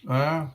Uh,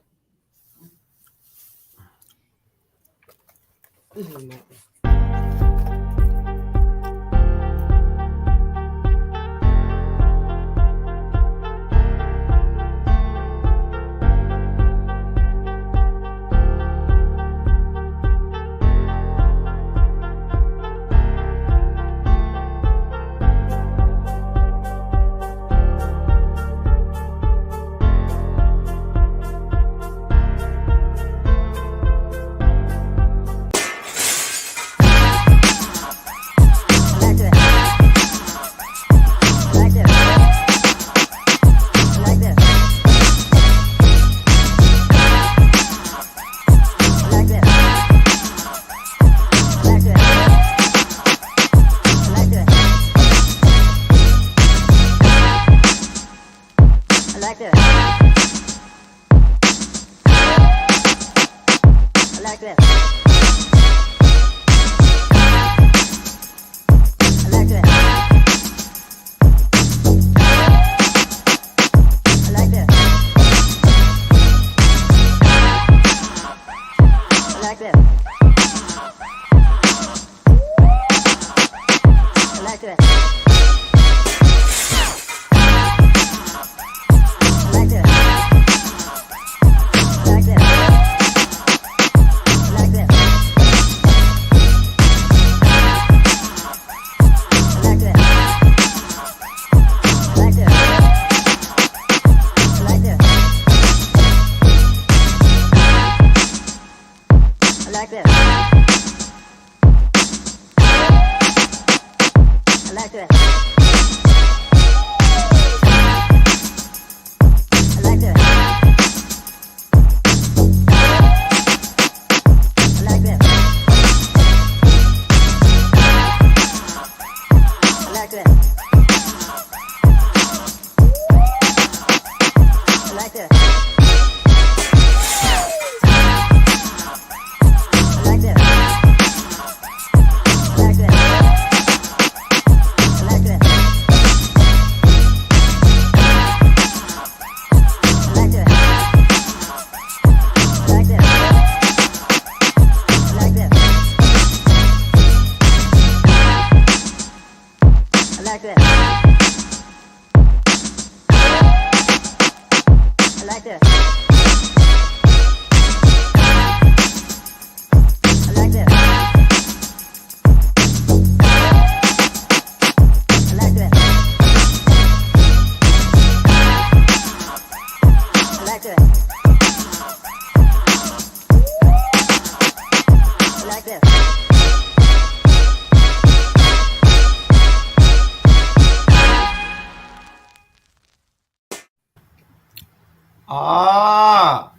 ah,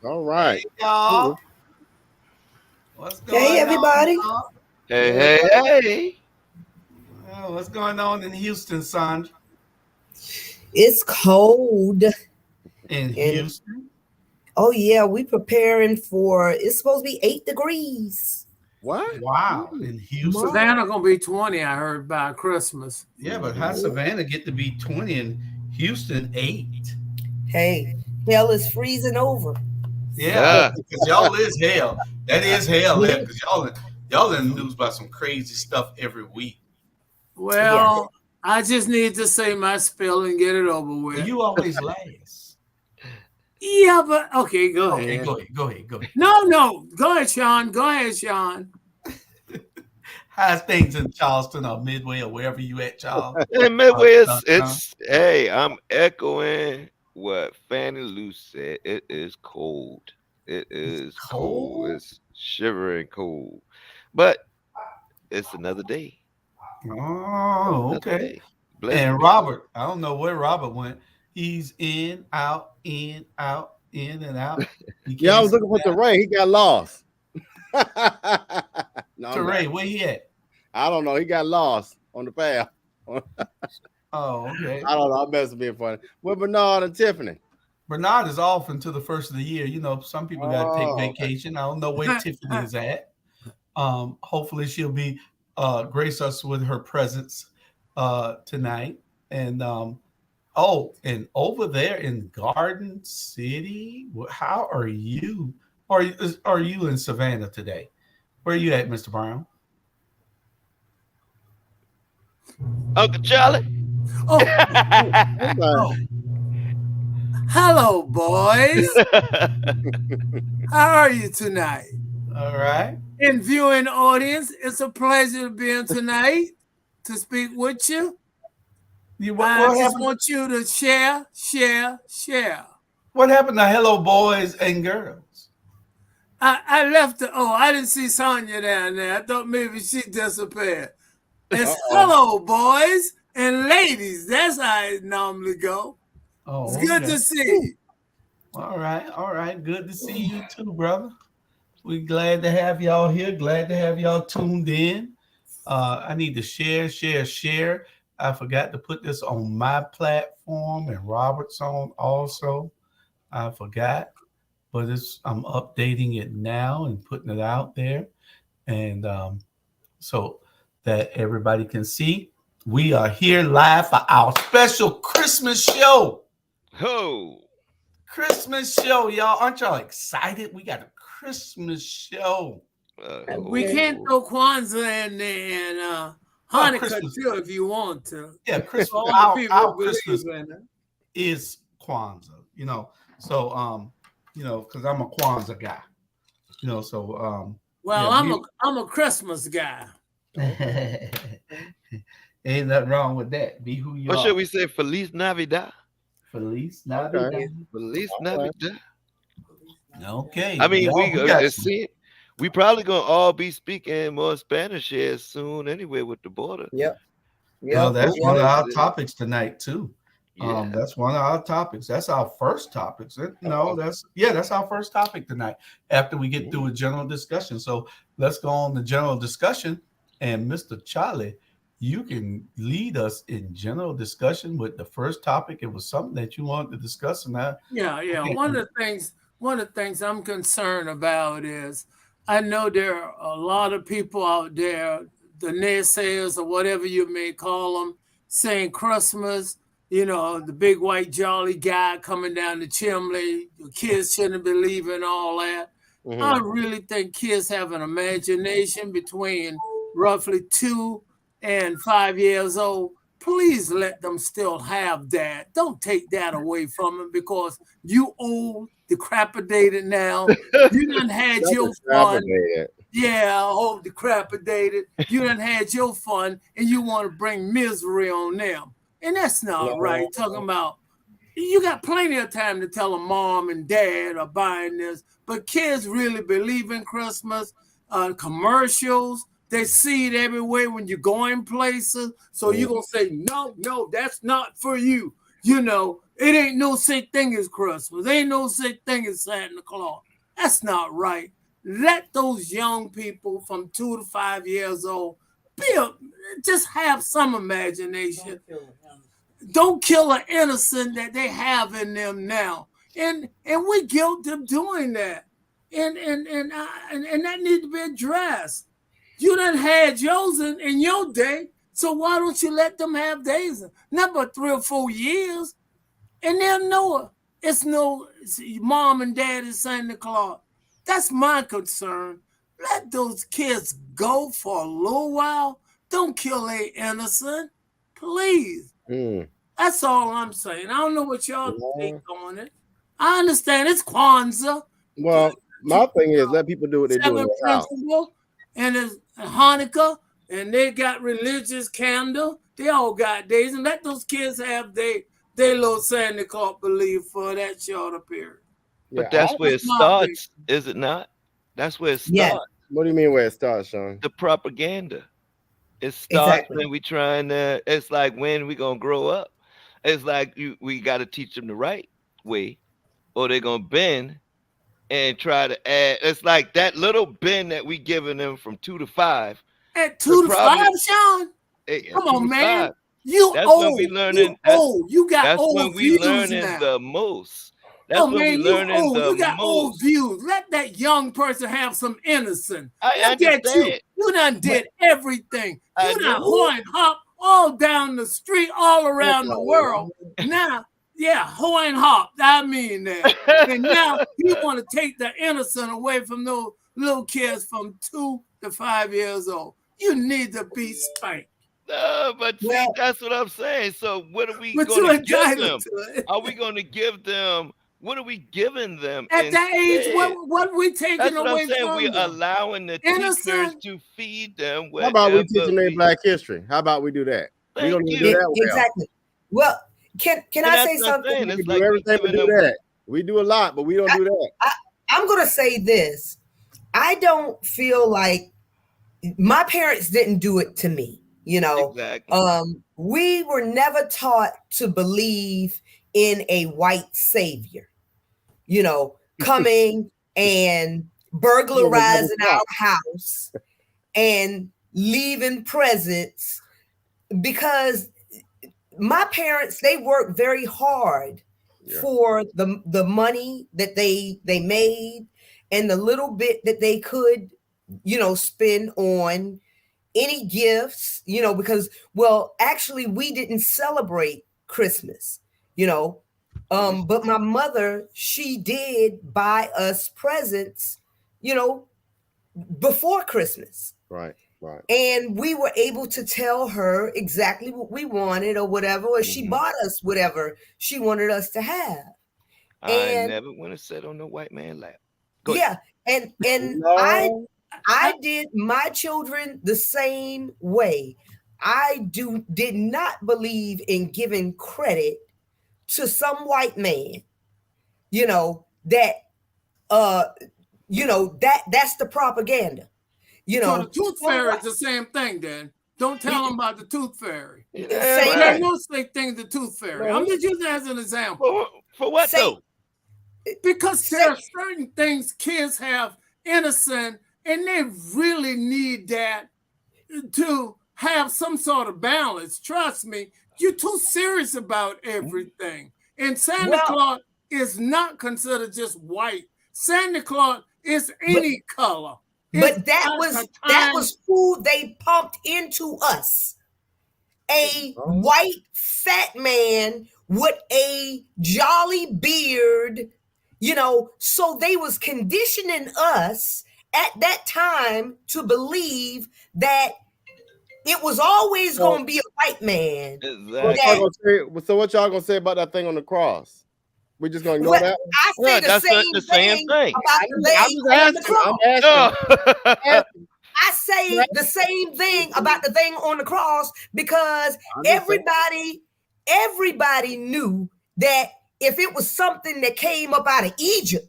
All hey right. y'all, what's Hey, going on, everybody. y'all? Hey, hey, hey. What's going on in Houston, Sandra? It's cold. In And Houston? oh, yeah, we preparing for it's supposed to be 8 degrees. What? Wow, Ooh. in Houston? Tomorrow. Savannah gonna be 20, I heard, by Christmas. Yeah, but how Savannah get to be 20 and Houston 8? Hey, hell is freezing over. Yeah, Yeah. because y'all is hell. That is hell there because y'all in the news about some crazy stuff every week. Yeah. Well, I just need to say my spill and get it over Well, with. you always last. Yeah, but okay, go Okay, ahead. go ahead. No, go ahead, Sean. Go ahead, Sean. How's things in Charleston or Midway or wherever you at, Charles? And Midway, John? hey, I'm echoing what Fannie Lou said. It is cold. It It's is cold. cold. It's shivering cold. But it's another day. Oh, Another okay. day. Blessed to And be here. Robert, I don't know where Robert went. He's in, out, in and out. He Yeah, I can't was sit looking for down. Teray. He got lost. No, I'm not. Teray, where he at? I don't know. He got lost on the path. Oh, okay. I don't know. I must being funny. Where Bernard and Tiffany? Bernard is off until the first of the year. You know, some people got to take Oh, okay. vacation. I don't know where Tiffany is at. Hopefully she'll be grace us with her presence tonight, and Oh, and over there in Garden City, how are you? Are you in Savannah today? Where are you at, Mr. Brown? Uncle Charlie. Oh, I'm like, oh. Hello, boys. How are you tonight? All right. In viewing audience, it's a pleasure to be in tonight to speak with you. What I just happened? want you to share. What happened to hello, boys and girls? I left the, I didn't see Sonya down there. I thought maybe she disappeared. It's hello, boys and ladies. That's how it normally go. Oh, It's good to see you. All right. Good to see you too, brother. We're glad to have y'all here. Glad to have y'all tuned in. I need to share. I forgot to put this on my platform and Robert's on also. I forgot, but I'm updating it now and putting it out there, and so that everybody can see. We are here live for our special Christmas show. Ho! Christmas show, y'all. Aren't y'all excited? We got a Christmas show. We can't throw Kwanzaa in there and Hanukkah too if you want to. Yeah, Christmas. All the people our believe Christmas in it. is Kwanzaa. So because I'm a Kwanzaa guy. So well, yeah, I'm a Christmas guy. Ain't nothing wrong with that. Be who you are. What should we say? Feliz Navidad. Feliz Navidad. Okay. Feliz Navidad. Okay. I mean, y'all, we probably gonna all be speaking more Spanish here soon anyway with the border. Yep. Well, that's one of our topics tonight too. Yeah. That's one of our topics. That's our first topic. That's our first topic tonight. After we get through a general discussion, so let's go on the general discussion. And Mr. Charlie, you can lead us in general discussion with the first topic. It was something that you wanted to discuss, and Yeah. One of the things I'm concerned about is I know there are a lot of people out there, the naysayers or whatever you may call them, saying Christmas, the big white jolly guy coming down the chimney, the kids shouldn't be leaving, all that. mhm. I really think kids have an imagination between roughly 2 and 5 years old. Please let them still have that. Don't take that away from them because you old, decrepitated now. You done had your fun. Yeah, I hope decrepitated. You done had your fun and you want to bring misery on them. And that's not right. Talking about, you got plenty of time to tell them mom and dad are buying this, but kids really believe in Christmas. Commercials, they see it everywhere when you're going places. So you're going to say, no, that's not for you. It ain't no such thing as Christmas. Ain't no such thing as Santa Claus. That's not right. Let those young people from 2 to 5 years old just have some imagination. Don't kill an innocent that they have in them now. And we guilt them doing that. And that needs to be addressed. You done had yours in your day, so why don't you let them have theirs? Not but 3 or 4 years, and they'll know it. It's mom and dad is Santa Claus. That's my concern. Let those kids go for a little while. Don't kill a innocent, please. That's all I'm saying. I don't know what y'all think on it. I understand it's Kwanzaa. Well, my thing is let people do what they do in their house. And it's Hanukkah, and they got religious candle. They all got days, and let those kids have their little Santa Claus belief for that shorter period. But that's where it starts, is it not? That's where it starts. Yeah. What do you mean where it starts, Sean? The propaganda. It starts when we trying to. It's like when we gonna grow up. It's like we got to teach them the right way, or they're gonna bend and try to add. It's like that little bend that we giving them from 2 to 5. At 2 to 5, Sean? Come on, man. That's old. When we learning. You got that's old when we views learning now. the most. That's when we learning the most. You got old views. Let that young person have some innocence. I understand. You done did everything. You done horn hop all down the street, all around the world. Now, yeah, ho and hop. I mean that. And now you want to take the innocent away from those little kids from 2 to 5 years old. You need to be spanked. No, but see, Well- that's what I'm saying. So what are we But going you're to give them? entitled to it. Are we going to give them? What are we giving them? At that age, instead? what are we taking That's what away I'm saying. from We're them? allowing the teachers Innocent. to feed them. How about we teaching whatever their we- Black history? How about we do that? We Thank don't need to you. do that well. Exactly. Well, can And I that's say what I'm something? saying. We It's do like we're everything but giving do them. that. We do a lot, but we don't do that. I'm going to say this. I don't feel like my parents didn't do it to me. You know, Exactly. we were never taught to believe in a white savior, you know, coming and burglarizing our house and leaving presents, because my parents, they worked very hard for the money that they made and the little bit that they could, you know, spend on any gifts, you know, because, well, actually we didn't celebrate Christmas, you know, but my mother, she did buy us presents, you know, before Christmas. Right. And we were able to tell her exactly what we wanted or whatever, or she bought us whatever she wanted us to have. I never want to sit on the white man lap. Go Yeah. And No. I did my children the same way. I did not believe in giving credit to some white man, you know, that that's the propaganda. You So know, the tooth fairy is the same thing, then. Don't tell them about the tooth fairy. same There's thing. no such thing as the tooth fairy. I'm just using that as an example. For what Say- though? Because there are certain things kids have innocent, and they really need that to have some sort of balance. Trust me, you're too serious about everything. And Santa Claus is not considered just white. Santa Claus is any color. But that was food they pumped into us. A white fat man with a jolly beard, you know, so they was conditioning us at that time to believe that it was always going to be a white man. Exactly. So what y'all gonna say about that thing on the cross? We just gonna ignore that? I say the same thing about the thing on the cross. I'm asking. I say the same thing about the thing on the cross because everybody knew that if it was something that came up out of Egypt,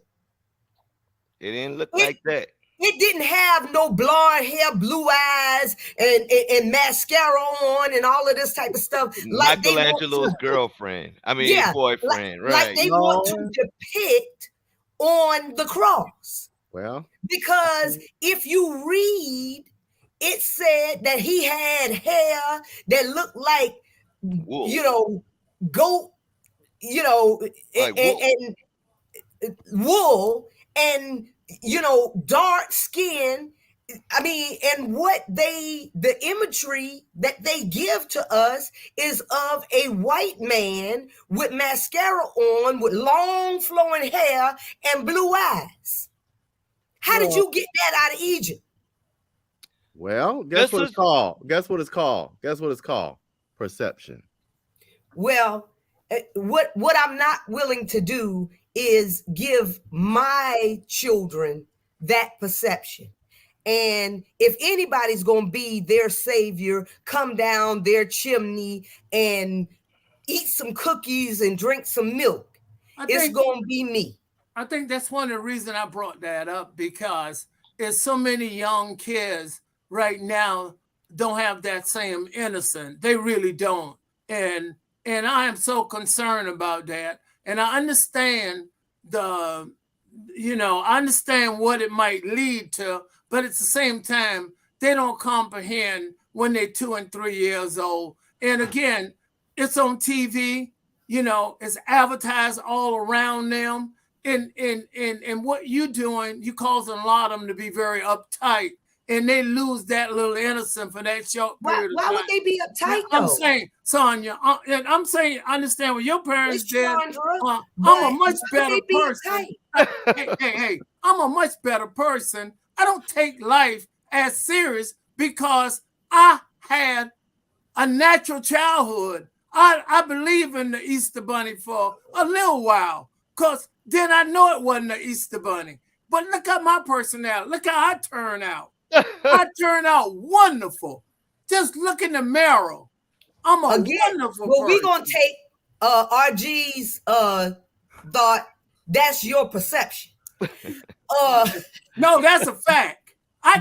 it didn't look like that. It didn't have no blonde hair, blue eyes, and mascara on, and all of this type of stuff. Like Michelangelo's girlfriend. I mean, boyfriend, right? Like they want to depict on the cross. Well, because if you read, it said that he had hair that looked like, wool. you know, goat, you know, like and wool, and you know, dark skin. I mean, and the imagery that they give to us is of a white man with mascara on, with long flowing hair and blue eyes. How did you get that out of Egypt? Well, guess what it's called? Perception. Well, what I'm not willing to do is give my children that perception. And if anybody's going to be their savior, come down their chimney and eat some cookies and drink some milk, it's going to be me. I think that's one of the reasons I brought that up, because there's so many young kids right now don't have that same innocence. They really don't. And I am so concerned about that. And I understand I understand what it might lead to, but at the same time, they don't comprehend when they're 2 and 3 years old. And again, it's on TV, you know, it's advertised all around them. And what you're doing, you're causing a lot of them to be very uptight and they lose that little innocence for that short period of time. Why would they be uptight though? I'm saying, Sonia, I'm saying, I understand what your parents did. I'm a much better person. Hey, I'm a much better person. I don't take life as serious because I had a natural childhood. I believe in the Easter Bunny for a little while because then I know it wasn't the Easter Bunny. But look at my personality. Look how I turn out. I turn out wonderful. Just look in the mirror. I'm a wonderful person. We're going to take RG's thought. That's your perception. No, that's a fact. I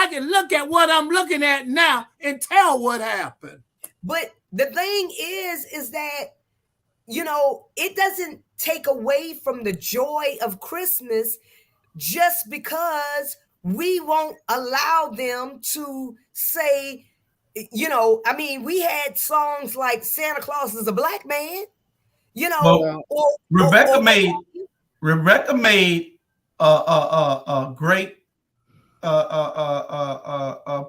can look at what I'm looking at now and tell what happened. But the thing is that, you know, it doesn't take away from the joy of Christmas just because we won't allow them to say, you know, I mean, we had songs like Santa Claus is a black man, you know. Rebecca made a great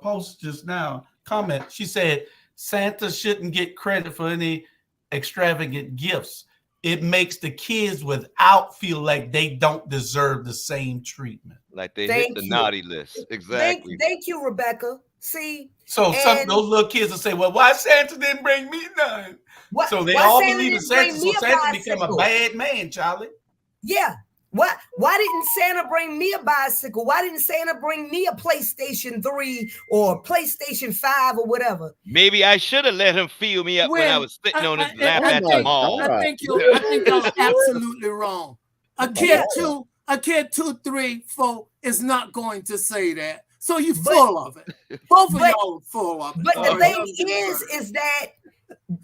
post just now, comment. She said, Santa shouldn't get credit for any extravagant gifts. It makes the kids without feel like they don't deserve the same treatment. Like they hit the naughty list. Exactly. Thank you, Rebecca. See, so some of those little kids will say, well, why Santa didn't bring me none? So they all believe in Santa, so Santa become a bad man, Charlie. Yeah. Why didn't Santa bring me a bicycle? Why didn't Santa bring me a PlayStation 3 or PlayStation 5 or whatever? Maybe I should have let him feel me up when I was sitting on his lap at the mall. I think you're absolutely wrong. A kid 2, 3, 4 is not going to say that. So you're full of it. Both of y'all are full of it. But the thing is that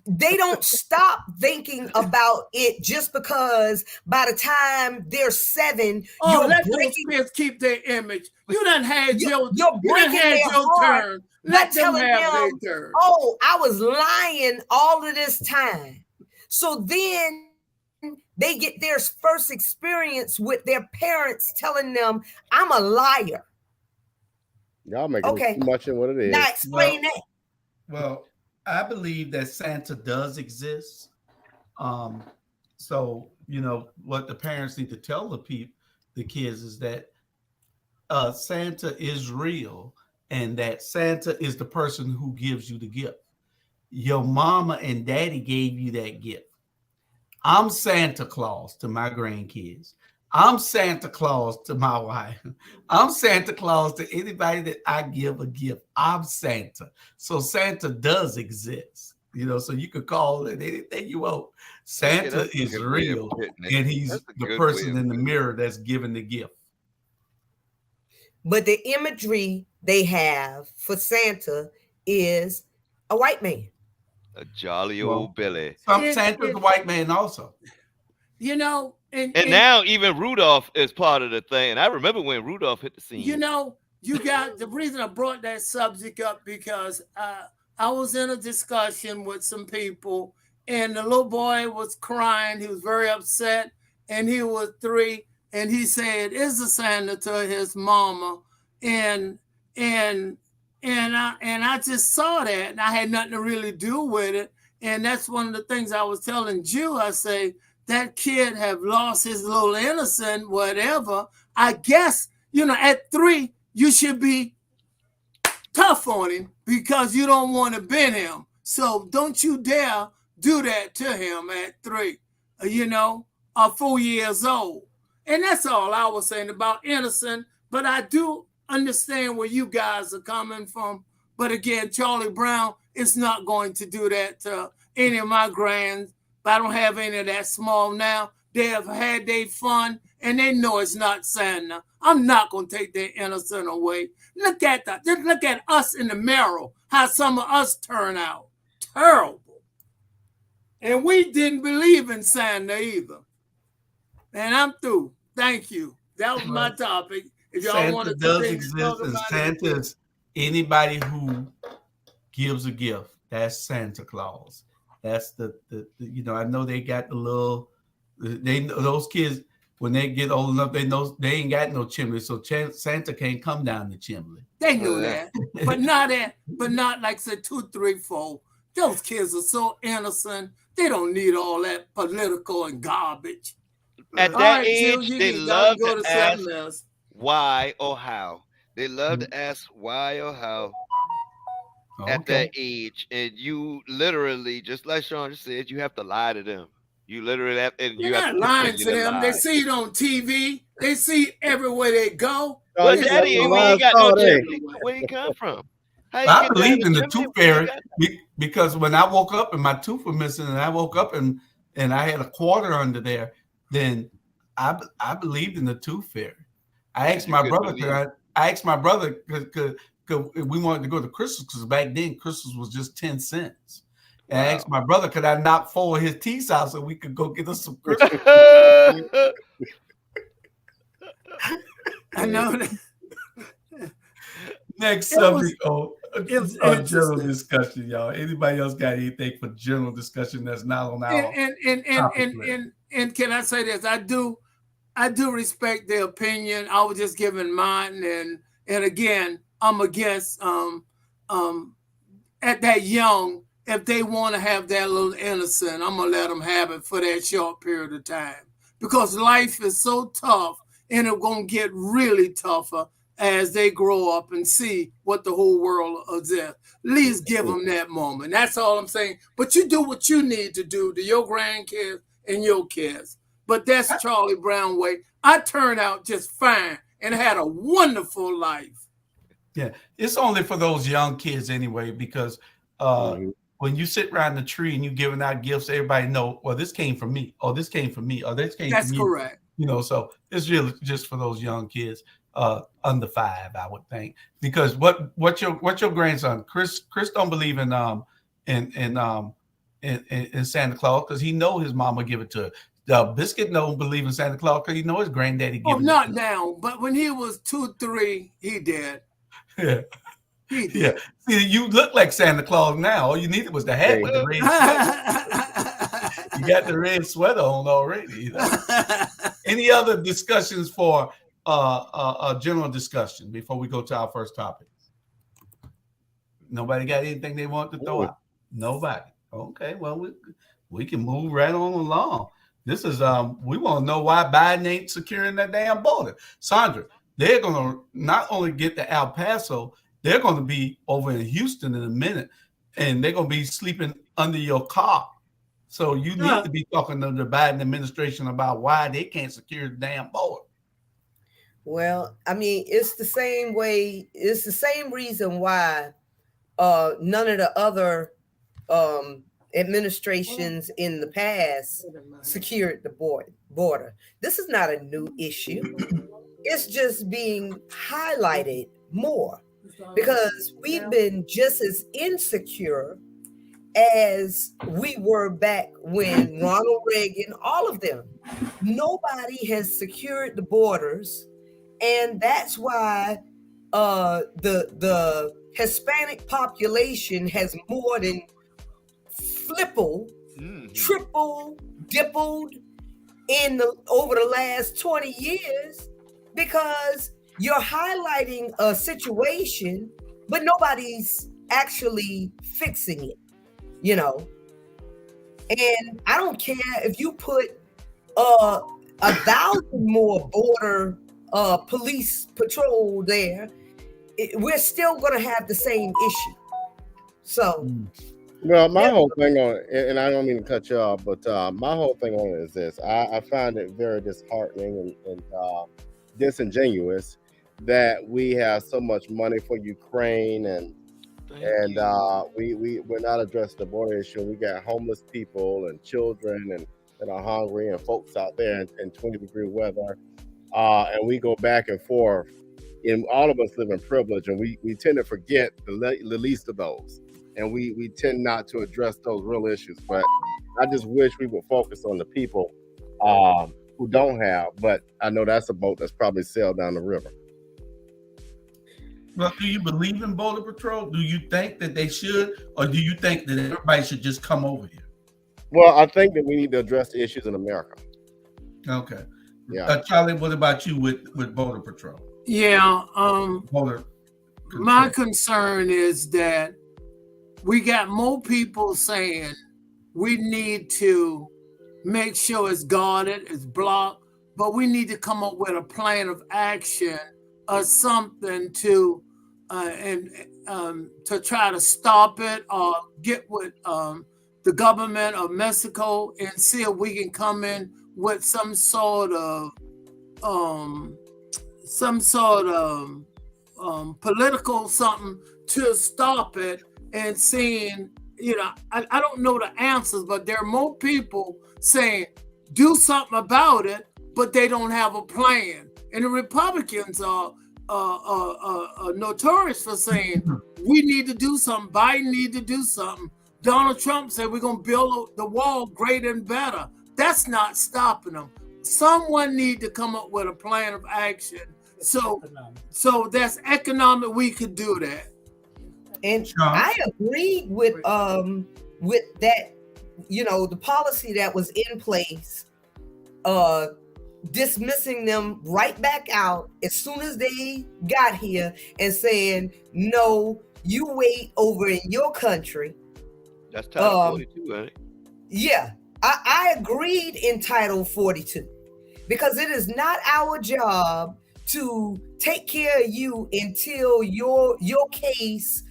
they don't stop thinking about it just because by the time they're 7, let those kids keep their image. You done had your turn. Let them have their turn. Oh, I was lying all of this time. So then they get their first experience with their parents telling them, I'm a liar. Y'all making too much of what it is. Now explain that. Well, I believe that Santa does exist. So, you know, what the parents need to tell the kids is that Santa is real and that Santa is the person who gives you the gift. Your mama and daddy gave you that gift. I'm Santa Claus to my grandkids. I'm Santa Claus to my wife. I'm Santa Claus to anybody that I give a gift. I'm Santa. So Santa does exist, you know, so you could call it anything you want. Santa is real, and he's the person in the mirror that's giving the gift. But the imagery they have for Santa is a white man. A jolly old Billy. Santa's a white man also. You know, and now even Rudolph is part of the thing. And I remember when Rudolph hit the scene. You know, you got the reason I brought that subject up because I was in a discussion with some people and the little boy was crying. He was very upset and he was 3 and he said, "Is a Santa?" to his mama. And I just saw that and I had nothing to really do with it. And that's one of the things I was telling Jew. I say, that kid have lost his little innocence, whatever. I guess, you know, at 3, you should be tough on him because you don't want to bend him. So don't you dare do that to him at 3, you know, or 4 years old. And that's all I was saying about innocent. But I do understand where you guys are coming from. But again, Charlie Brown is not going to do that to any of my grands. But I don't have any of that small now. They have had their fun, and they know it's not Santa. I'm not going to take their innocence away. Look at that. Just look at us in the mirror, how some of us turn out. Terrible. And we didn't believe in Santa either. And I'm through. Thank you. That was my topic. If y'all Santa does exist, and Santa is anybody who gives a gift. That's Santa Claus. That's the you know, I know they got the little, those kids, when they get old enough, they know they ain't got no chimney, so Santa can't come down the chimney. They knew that, but not like say 2, 3, 4. Those kids are so innocent. They don't need all that political and garbage. At that age, they love to ask why or how. They love to ask why or how. At that age, and you literally, just like Sean just said, you have to lie to them. You literally have, and you're not lying to them. They see it on TV. They see everywhere they go. But Daddy, we ain't got no chimney. Where you come from? I believe in the tooth fairy because when I woke up and my tooth was missing, and I woke up and I had a quarter under there, then I believed in the tooth fairy. I asked my brother. I asked my brother because we wanted to go to Crystal's because back then Crystal's was just 10 cents. And I asked my brother, could I knock 4 of his teeth out so we could go get us some Crystal? I know that. Next subject on general discussion, y'all. Anybody else got anything for general discussion that's not on our and can I say this? I do respect their opinion. I was just giving mine, and again, I'm against at that young, if they want to have that little innocent, I'm gonna let them have it for that short period of time, because life is so tough, and it's gonna get really tougher as they grow up and see what the whole world is. At least give them that moment. That's all I'm saying. But you do what you need to do to your grandkids and your kids. But that's Charlie Brown way. I turned out just fine and had a wonderful life. Yeah, it's only for those young kids anyway, because when you sit around the tree and you giving out gifts, everybody know, well, this came from me, or this came from me, or this came from me. That's correct. You know, so it's really just for those young kids under 5, I would think. Because what your grandson Chris don't believe in Santa Claus, because he know his mama give it to her. Biscuit don't believe in Santa Claus because he know his granddaddy give it to him. Not now, but when he was 2, 3, he did. Yeah. Yeah. See, you look like Santa Claus now. All you needed was the hat with the red sweater. You got the red sweater on already. You know? Any other discussions for a general discussion before we go to our first topic? Nobody got anything they want to throw out? Nobody. Okay, well, we can move right on along. This is we want to know why Biden ain't securing that damn border. Sandra, they're gonna not only get to El Paso, they're gonna be over in Houston in a minute, and they're gonna be sleeping under your car. So you need to be talking to the Biden administration about why they can't secure the damn border. Well, I mean, it's the same way. It's the same reason why none of the other administrations in the past secured the border. This is not a new issue. It's just being highlighted more because we've been just as insecure as we were back when Ronald Reagan, all of them. Nobody has secured the borders, and that's why the Hispanic population has more than triple, dippled over the last 20 years, because you're highlighting a situation, but nobody's actually fixing it, you know. And I don't care if you put 1,000 more border police patrol there, we're still going to have the same issue. So. Well, my whole thing on it, and I don't mean to cut you off, but my whole thing on it is this. I find it very disheartening and disingenuous that we have so much money for Ukraine and we're not addressing the border issue. We got homeless people and children that are hungry and folks out there in 20-degree weather. And we go back and forth, and all of us live in privilege, and we tend to forget the least of those. And we tend not to address those real issues. But I just wish we would focus on the people who don't have. But I know that's a boat that's probably sailed down the river. Well, do you believe in Border Patrol? Do you think that they should? Or do you think that everybody should just come over here? Well, I think that we need to address the issues in America. Okay. Yeah. Charlie, what about you with Border Patrol? Yeah. Border My Control. concern is that we got more people saying we need to make sure it's guarded, it's blocked, but we need to come up with a plan of action or something to to try to stop it, or get with the government of Mexico and see if we can come in with some sort of political something to stop it, and seeing, I don't know the answers, but there are more people saying do something about it, but they don't have a plan. And the Republicans are notorious for saying we need to do something. Biden need to do something. Donald Trump said we're going to build the wall greater and better. That's not stopping them. Someone need to come up with a plan of action. So that's economic. We could do that. And I agreed with that, the policy that was in place, dismissing them right back out as soon as they got here and saying, no, you wait over in your country. That's Title 42, right? Yeah, I agreed in Title 42, because it is not our job to take care of you until your case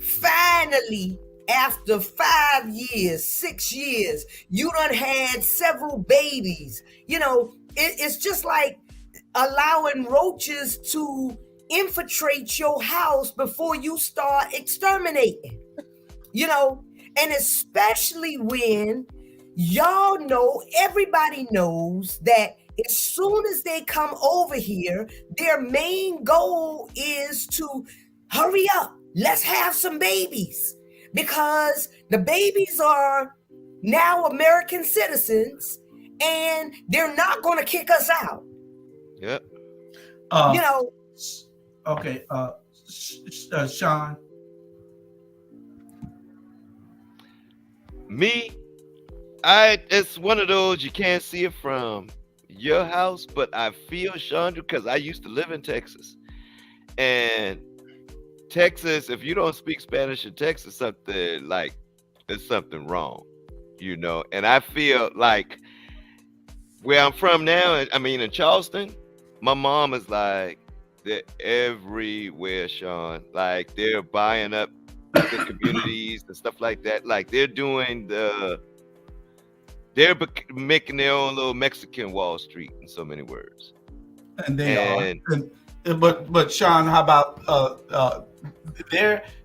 finally, after 5 years, 6 years, you done had several babies. It's just like allowing roaches to infiltrate your house before you start exterminating. And especially when y'all know, everybody knows that as soon as they come over here, their main goal is to hurry up. Let's have some babies, because the babies are now American citizens and they're not going to kick us out. Yep. Okay. Sean. Me, it's one of those you can't see it from your house, but I feel, Chandra, because I used to live in Texas. And Texas, if you don't speak Spanish in Texas, there's something wrong, And I feel like where I'm from now, in Charleston, my mom is like, they're everywhere, Sean. Like, they're buying up the communities and stuff like that. Like, they're making their own little Mexican Wall Street, in so many words. And they are. But Sean, how about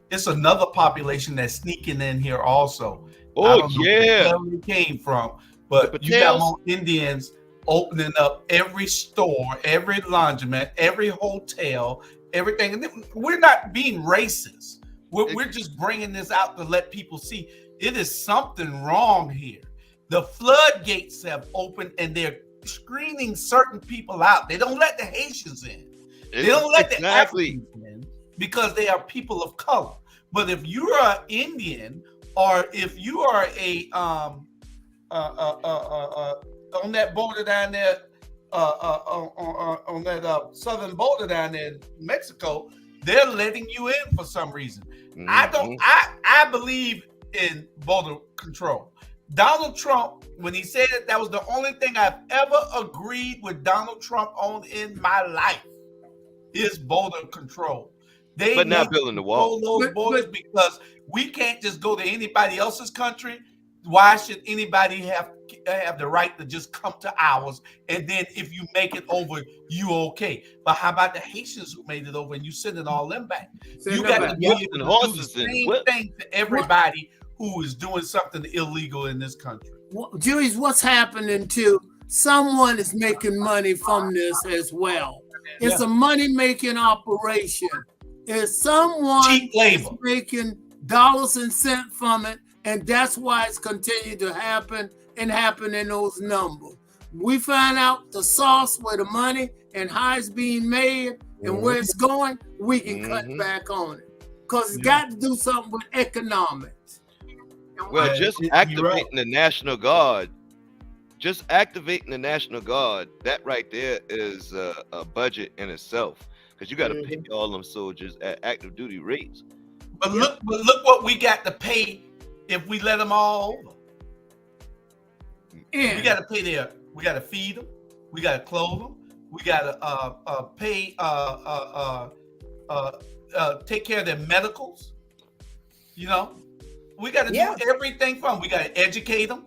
it's another population that's sneaking in here also. Oh, yeah. Where it came from, but you got more Indians opening up every store, every laundromat, every hotel, everything. And we're not being racist. We're just bringing this out to let people see it is something wrong here. The floodgates have opened and they're screening certain people out. They don't let the Haitians in. They don't let the Africans in because they are people of color. But if you're an Indian, or if you are on that border down there, on that southern border down there in Mexico, they're letting you in for some reason. Mm-hmm. I believe in border control. Donald Trump, when he said it, that was the only thing I've ever agreed with Donald Trump on in my life, is border control. But not building the wall. Those borders, because we can't just go to anybody else's country. Why should anybody have the right to just come to ours? And then if you make it over, you okay. But how about the Haitians who made it over and you sending all them back? You got to be able to do the same thing to everybody who is doing something illegal in this country. Julius, what's happening too? Someone is making money from this as well. It's a money-making operation. There's someone making dollars and cents from it, and that's why it's continued to happen and happen in those numbers. We find out the source where the money and how it's being made and where it's going, we can cut back on it. Because it's got to do something with economics. Well, just activating the National Guard just activating the National Guard, that right there is a budget in itself, because you got to pay all them soldiers at active duty rates. But look what we got to pay if we let them all over. Yeah. We got to pay their. We got to feed them. We got to clothe them. We got to pay. Take care of their medicals. You know, we got to do everything from. We got to educate them.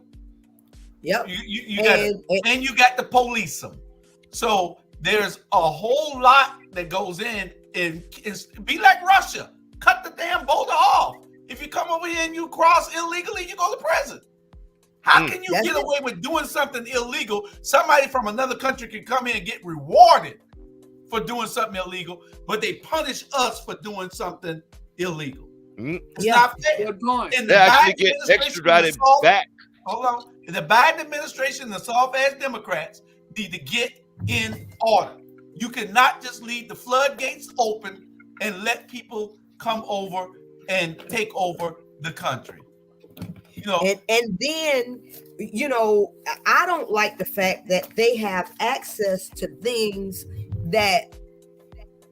Yep. You got and you got to police them. So there's a whole lot that goes in, and be like Russia. Cut the damn border off. If you come over here and you cross illegally, you go to prison. How can you get away with doing something illegal? Somebody from another country can come in and get rewarded for doing something illegal, but they punish us for doing something illegal. It's not fair. Good point. They actually get extradited back. Hold on. The Biden administration and the soft-ass Democrats need to get in order. You cannot just leave the floodgates open and let people come over and take over the country. You know, and then, you know, I don't like the fact that they have access to things that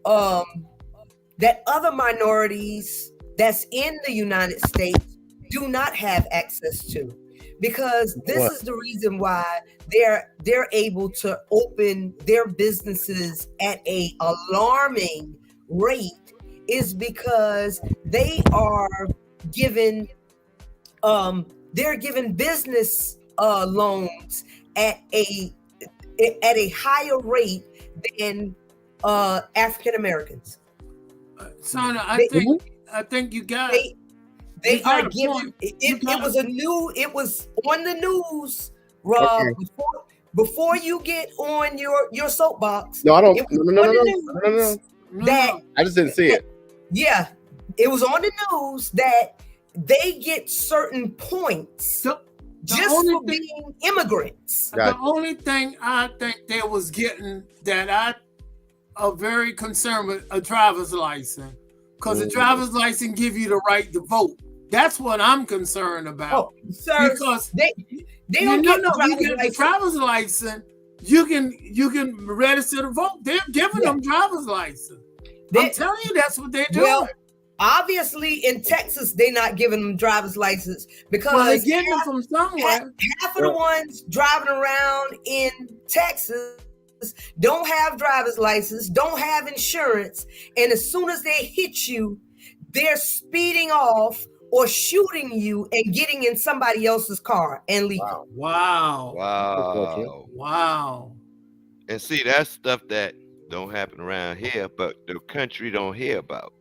that other minorities that's in the United States do not have access to, because this is the reason why they're able to open their businesses at a alarming rate, is because they are given they're given business loans at a higher rate than African Americans. Sana, I think you got it. They are given. It was on the news, Rob. Okay. Before you get on your soapbox. No, I don't. No. That I just didn't see it. Yeah, it was on the news that they get certain points just for being immigrants. The only thing I think they was getting that I are very concerned with a driver's license, because a driver's license give you the right to vote. That's what I'm concerned about. Oh, sir, because they don't get a driver's license. You can register to vote. They're giving them driver's license. I'm telling you, that's what they're doing. Well, obviously, in Texas, they're not giving them driver's license because they're getting them from somewhere. Half of the ones driving around in Texas don't have driver's license, don't have insurance, and as soon as they hit you, they're speeding off or shooting you and getting in somebody else's car and leaving. Wow. And see, that's stuff that don't happen around here, but the country don't hear about.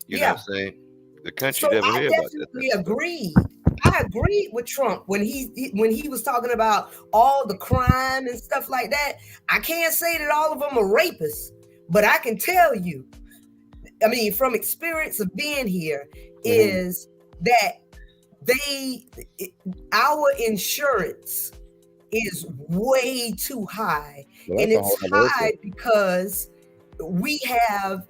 You know what I'm saying? The country never hear about that. I agreed with Trump when he was talking about all the crime and stuff like that. I can't say that all of them are rapists, but I can tell you, I mean, from experience of being here, is that our insurance is way too high. And it's high because we have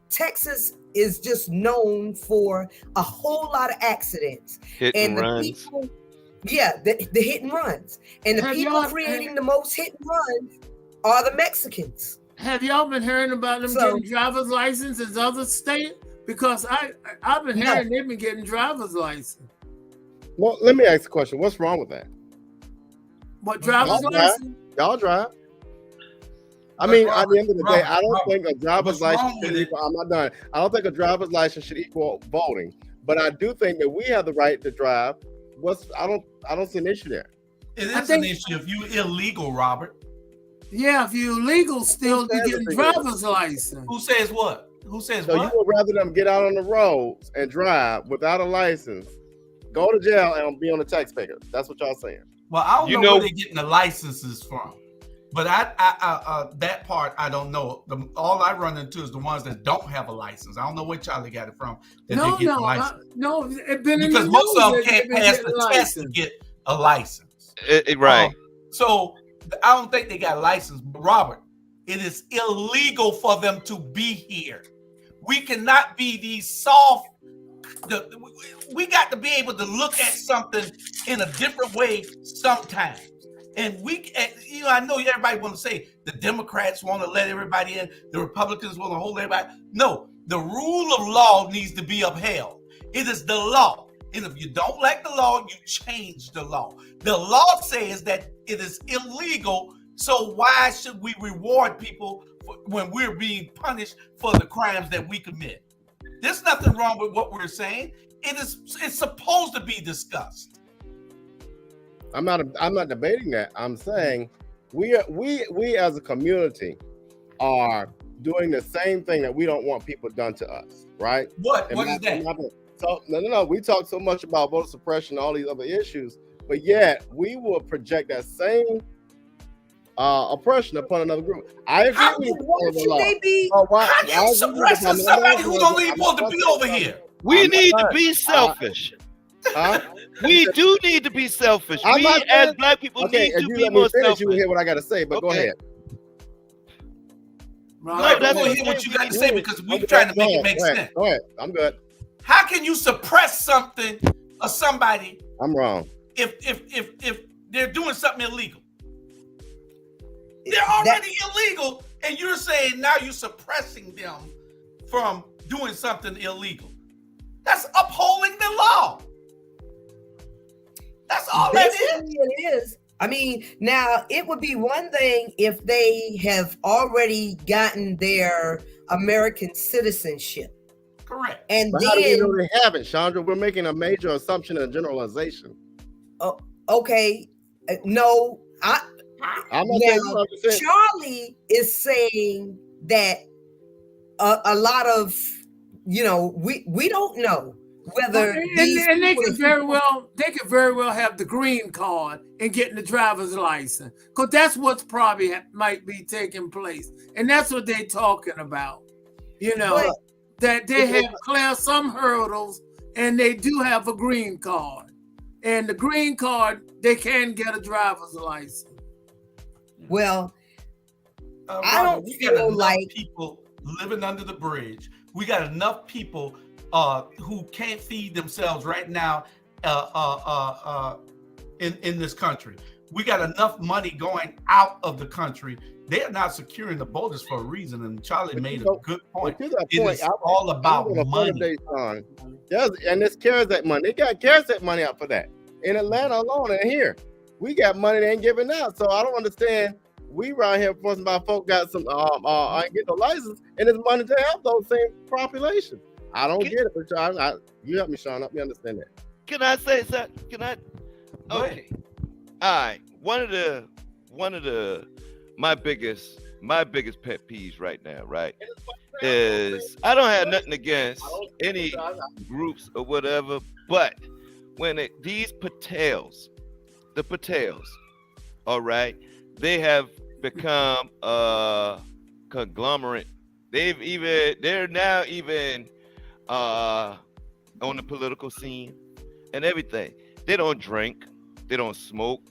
Texas is just known for a whole lot of accidents. Hit and runs. People, the hit and runs. And the people creating the most hit and runs are the Mexicans. Have y'all been hearing about them getting driver's licenses in other states? Because I've been hearing they've been getting driver's license. Well, let me ask a question. What's wrong with that? What driver's license? Y'all drive. I mean, at the end of the day, I don't think a driver's license should equal. I'm not done. I don't think a driver's license should equal voting, but I do think that we have the right to drive. I don't see an issue there. It is an issue if you're illegal, Robert. Yeah, if you're illegal, still you get a driver's license. Who says what? Who says what? So you would rather them get out on the roads and drive without a license, go to jail, and be on the tax picker. That's what y'all saying. Well, I don't know where they're getting the licenses from. But I that part I don't know. All I run into is the ones that don't have a license. I don't know where Charlie got it from. No, because most of them can't pass the test to get a license. Right. So I don't think they got a license. But Robert, it is illegal for them to be here. We cannot be these soft. We got to be able to look at something in a different way sometimes. And I know everybody want to say the Democrats want to let everybody in, the Republicans want to hold everybody. No, the rule of law needs to be upheld. It is the law. And if you don't like the law, you change the law. The law says that it is illegal. So why should we reward people when we're being punished for the crimes that we commit? There's nothing wrong with what we're saying. It's supposed to be discussed. I'm not debating that. I'm saying we as a community are doing the same thing that we don't want people done to us, right? What is that? So no. We talk so much about voter suppression, all these other issues, but yet we will project that same oppression upon another group. I agree with you. How can you suppress somebody who don't even want to be over here? We need to be selfish. We do need to be selfish. We as black people need to be more selfish. You hear what I got to say, but go ahead. Right. I want to hear what you got to say because we're trying to make it make sense. Go ahead. I'm good. How can you suppress something or somebody? I'm wrong. If they're doing something illegal, they're already illegal, and you're saying now you're suppressing them from doing something illegal. That's upholding the law. That's all Basically, that is. it is. I mean, now it would be one thing if they have already gotten their American citizenship. Correct. And but then, how do you know they haven't, Chandra? We're making a major assumption and generalization. Oh, okay. No, I'm not now, Charlie is saying that a lot of, we don't know whether and they could very well have the green card and getting the driver's license, because that's what's probably might be taking place, and that's what they're talking about. That they have cleared some hurdles and they do have a green card, and the green card they can get a driver's license. Well, I Robert, don't we got feel enough like people living under the bridge. We got enough people who can't feed themselves right now in this country. We got enough money going out of the country. They are not securing the borders for a reason, and Charlie made a good point. To that It point, is all about money. And this CARES Act money. They got CARES Act money out for that. In Atlanta alone and here, we got money they ain't giving out. So I don't understand. We around here forcing by folk got some ain't get no license, and it's money to help those same population. I don't get it, but you help me, Sean. Help me understand that. Can I say something? Can I? Okay. All right. One of the my biggest pet peeves right now, right, is I don't have nothing against any groups or whatever, but when these Patels, the Patels, all right, they have become a conglomerate. They're now even on the political scene and everything. They don't drink, they don't smoke,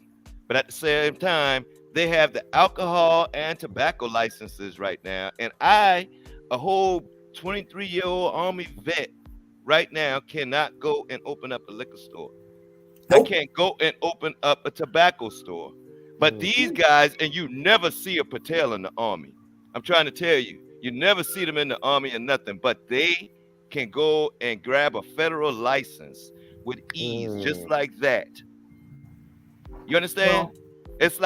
but at the same time, they have the alcohol and tobacco licenses right now. And a whole 23-year-old Army vet right now cannot go and open up a liquor store. Nope. I can't go and open up a tobacco store. But these guys, and you never see a Patel in the Army. I'm trying to tell you, you never see them in the Army or nothing, but they can go and grab a federal license with ease, just like that. You understand? Well, it's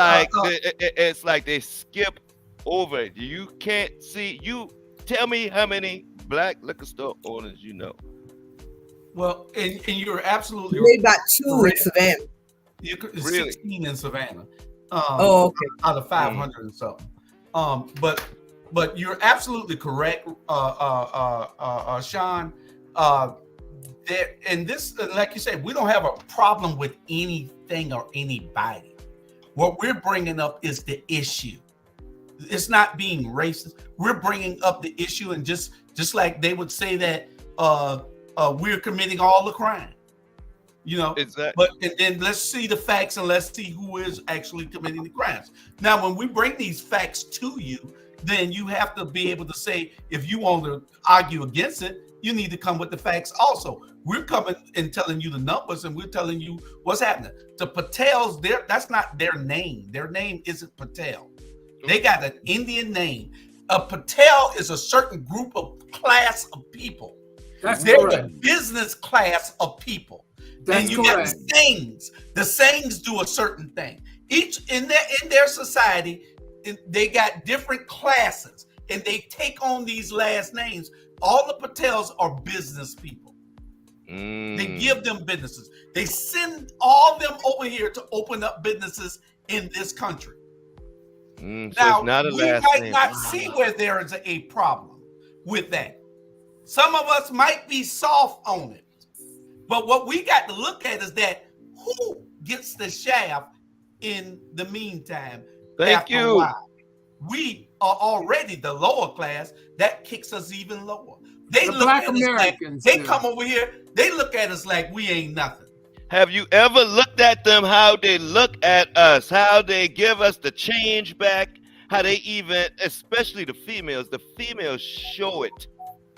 like they skip over it. You can't see. You tell me how many black liquor store owners you know. Well, and you're absolutely right. They got 2 in Savannah. Really? 16 in Savannah. Okay. Out of 500 and something. But you're absolutely correct, Sean. And this, like you said, we don't have a problem with anything or anybody. What we're bringing up is the issue. It's not being racist. We're bringing up the issue, and just like they would say that we're committing all the crime. Exactly. But and then let's see the facts and let's see who is actually committing the crimes. Now, when we bring these facts to you, then you have to be able to say, if you want to argue against it, you need to come with the facts also. We're coming and telling you the numbers, and we're telling you what's happening. The Patels, that's not their name. Their name isn't Patel. They got an Indian name. A Patel is a certain group of class of people. They're the business class of people. And you got the Singhs. The Singhs do a certain thing. Each in their society, they got different classes, and they take on these last names. All the Patels are business people. They give them businesses. They send all of them over here to open up businesses in this country. Now, we might not see where there is a problem with that. Some of us might be soft on it. But what we got to look at is that who gets the shaft in the meantime. Thank you. We are already the lower class. That kicks us even lower. They the look Black at Americans. us like, they come over here. They look at us like we ain't nothing. Have you ever looked at them, how they look at us, how they give us the change back, how they even, especially the females show it.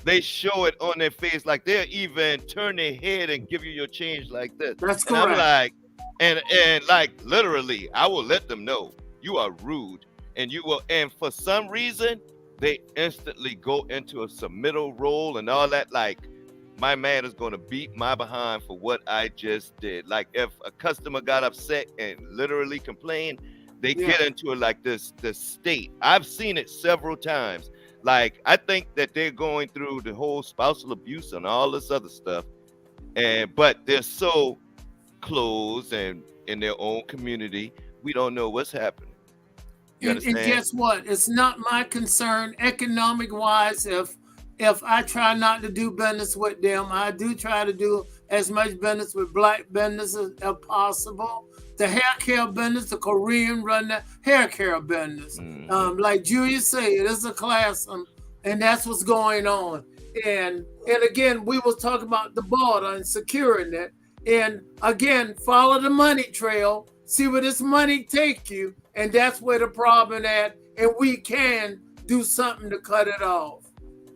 They show it on their face, like they'll even turn their head and give you your change like this. That's and correct. I'm like, and like literally, I will let them know you are rude, and you will. And for some reason, they instantly go into a submittal role and all that. Like, my man is going to beat my behind for what I just did. Like, if a customer got upset and literally complained, they get into it like this state. I've seen it several times. Like, I think that they're going through the whole spousal abuse and all this other stuff, but they're so close and in their own community, we don't know what's happening. You understand? And guess what? It's not my concern economic wise. If I try not to do business with them, I do try to do as much business with black businesses as possible. The hair care business, the Korean run the hair care business. Like Julia said, it's a class, and that's what's going on. And again, we was talking about the border and securing it. And again, follow the money trail, see where this money take you, and that's where the problem at. And we can do something to cut it off.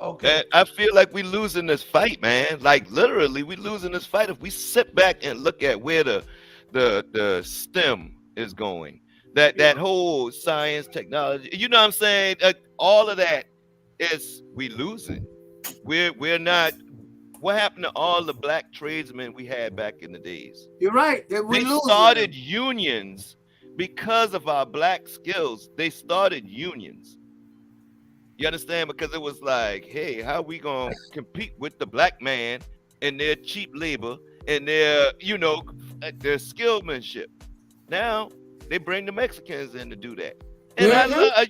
Okay. And I feel like we losing this fight, man. Like, literally, we losing this fight if we sit back and look at where the STEM is going. That whole science, technology, you know what I'm saying? All of that is we losing. We're not. What happened to all the black tradesmen we had back in the days? You're right. They started unions because of our black skills. They started unions. You understand? Because it was like, hey, how we gonna compete with the black man and their cheap labor and their, their skillmanship? Now they bring the Mexicans in to do that. And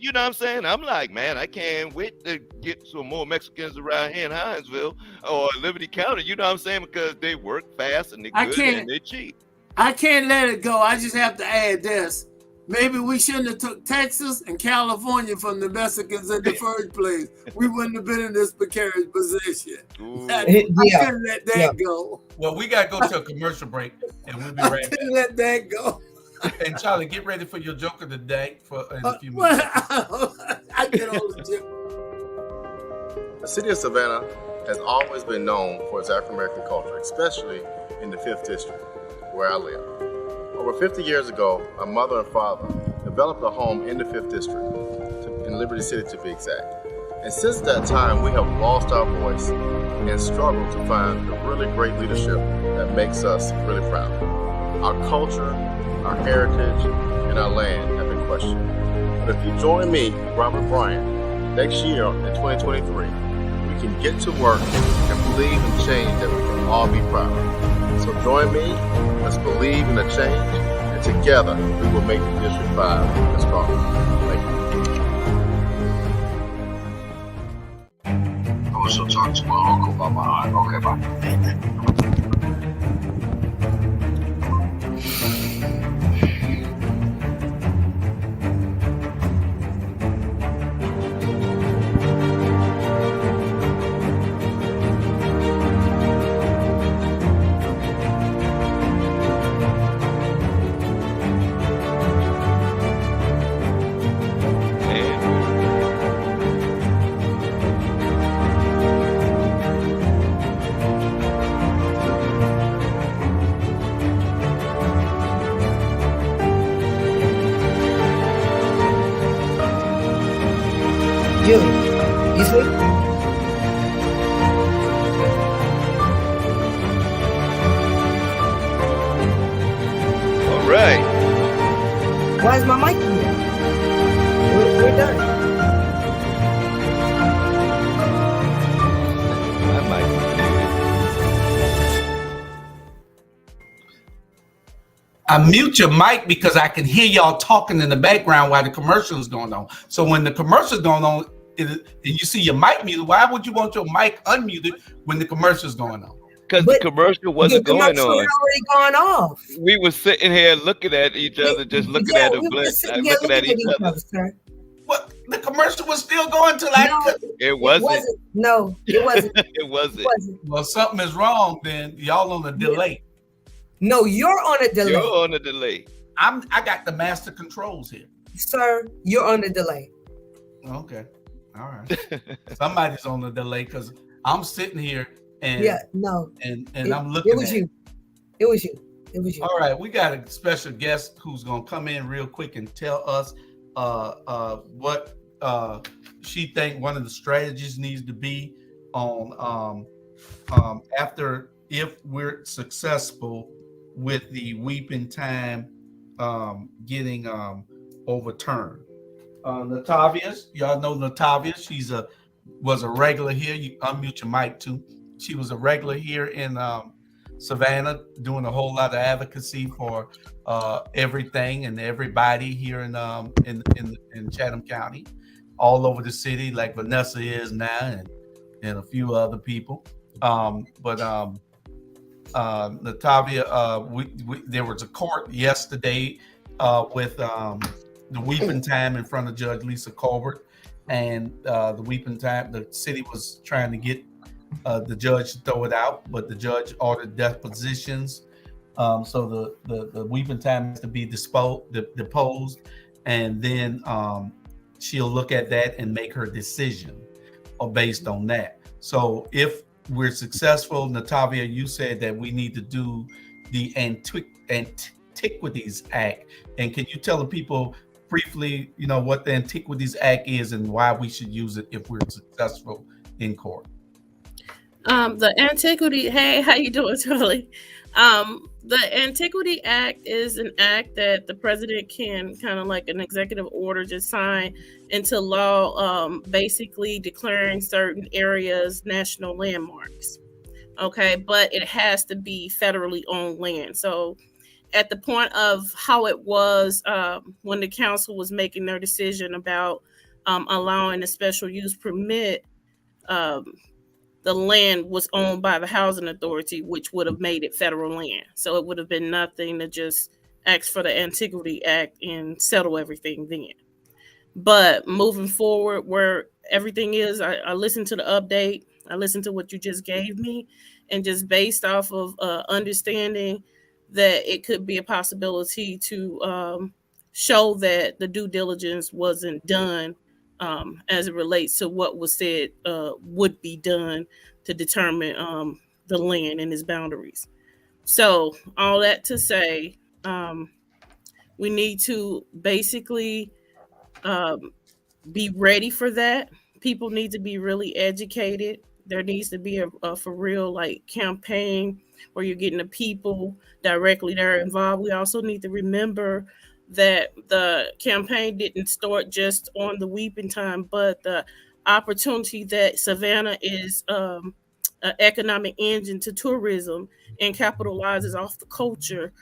you know what I'm saying? I'm like, man, I can't wait to get some more Mexicans around here in Hinesville or Liberty County. You know what I'm saying? Because they work fast and they're good and they're cheap. I can't let it go. I just have to add this. Maybe we shouldn't have took Texas and California from the Mexicans in the first place. We wouldn't have been in this precarious position. I couldn't let that go. Well, we got to go to a commercial break, and we'll be right back. Couldn't let that go. And Charlie, get ready for your joke of the day in a few minutes. I get all the joke. The city of Savannah has always been known for its African-American culture, especially in the 5th District, where I live. Over 50 years ago, my mother and father developed a home in the 5th District, in Liberty City to be exact. And since that time, we have lost our voice and struggled to find the really great leadership that makes us really proud. Our culture, our heritage, and our land have been questioned. But if you join me, Robert Bryant, next year in 2023, we can get to work and believe in change that we can all be proud of. So join me, let's believe in a change, and together we will make the District 5 stronger. Thank you. I was still talking to my uncle about my aunt. Okay, bye. You see? All right. Why is my mic muted? We're done. My mic is I mute your mic because I can hear y'all talking in the background while the commercial is going on. So when the commercial is going on and you see your mic muted, why would you want your mic unmuted when the commercial is going on? because the commercial wasn't going commercial on. had already gone off. We were sitting here looking at each other, just looking at them, looking at each other. Sir. What? The commercial was still going till It wasn't. No, it wasn't. It wasn't. Well, something is wrong. Then y'all on a delay. No, you're on a delay. You're on a delay. I got the master controls here. Sir, you're on a delay. Okay. All right. Somebody's on the delay because I'm sitting here and I'm looking. It was you. It was you. It was you. All right, we got a special guest who's gonna come in real quick and tell us what she think one of the strategies needs to be on after if we're successful with the weeping time getting overturned. Natavia, y'all know Natavia. She's was a regular here. You unmute your mic too. She was a regular here in Savannah, doing a whole lot of advocacy for everything and everybody here in Chatham County, all over the city, like Vanessa is now, and a few other people. Natavia, there was a court yesterday with the weeping time in front of Judge Lisa Colbert, and the weeping time, the city was trying to get the judge to throw it out, but the judge ordered depositions. So the weeping time has to be deposed, and then she'll look at that and make her decision based on that. So if we're successful, Natavia, you said that we need to do the Antiquities Act, and can you tell the people briefly, what the Antiquities Act is and why we should use it if we're successful in court? The Antiquity, hey, how you doing, Charlie? The Antiquity Act is an act that the president can kind of like an executive order just sign into law, basically declaring certain areas national landmarks. Okay, but it has to be federally owned land. So at the point of how it was when the council was making their decision about allowing a special use permit, the land was owned by the housing authority, which would have made it federal land. So it would have been nothing to just ask for the Antiquity Act and settle everything then. But moving forward, where everything is, I listened to the update. I listened to what you just gave me, and just based off of understanding that it could be a possibility to show that the due diligence wasn't done as it relates to what was said would be done to determine the land and its boundaries. So all that to say, we need to basically be ready for that. People need to be really educated. There needs to be a for real like campaign where you're getting the people directly there involved. We also need to remember that the campaign didn't start just on the weeping time, but the opportunity that Savannah is an economic engine to tourism and capitalizes off the culture,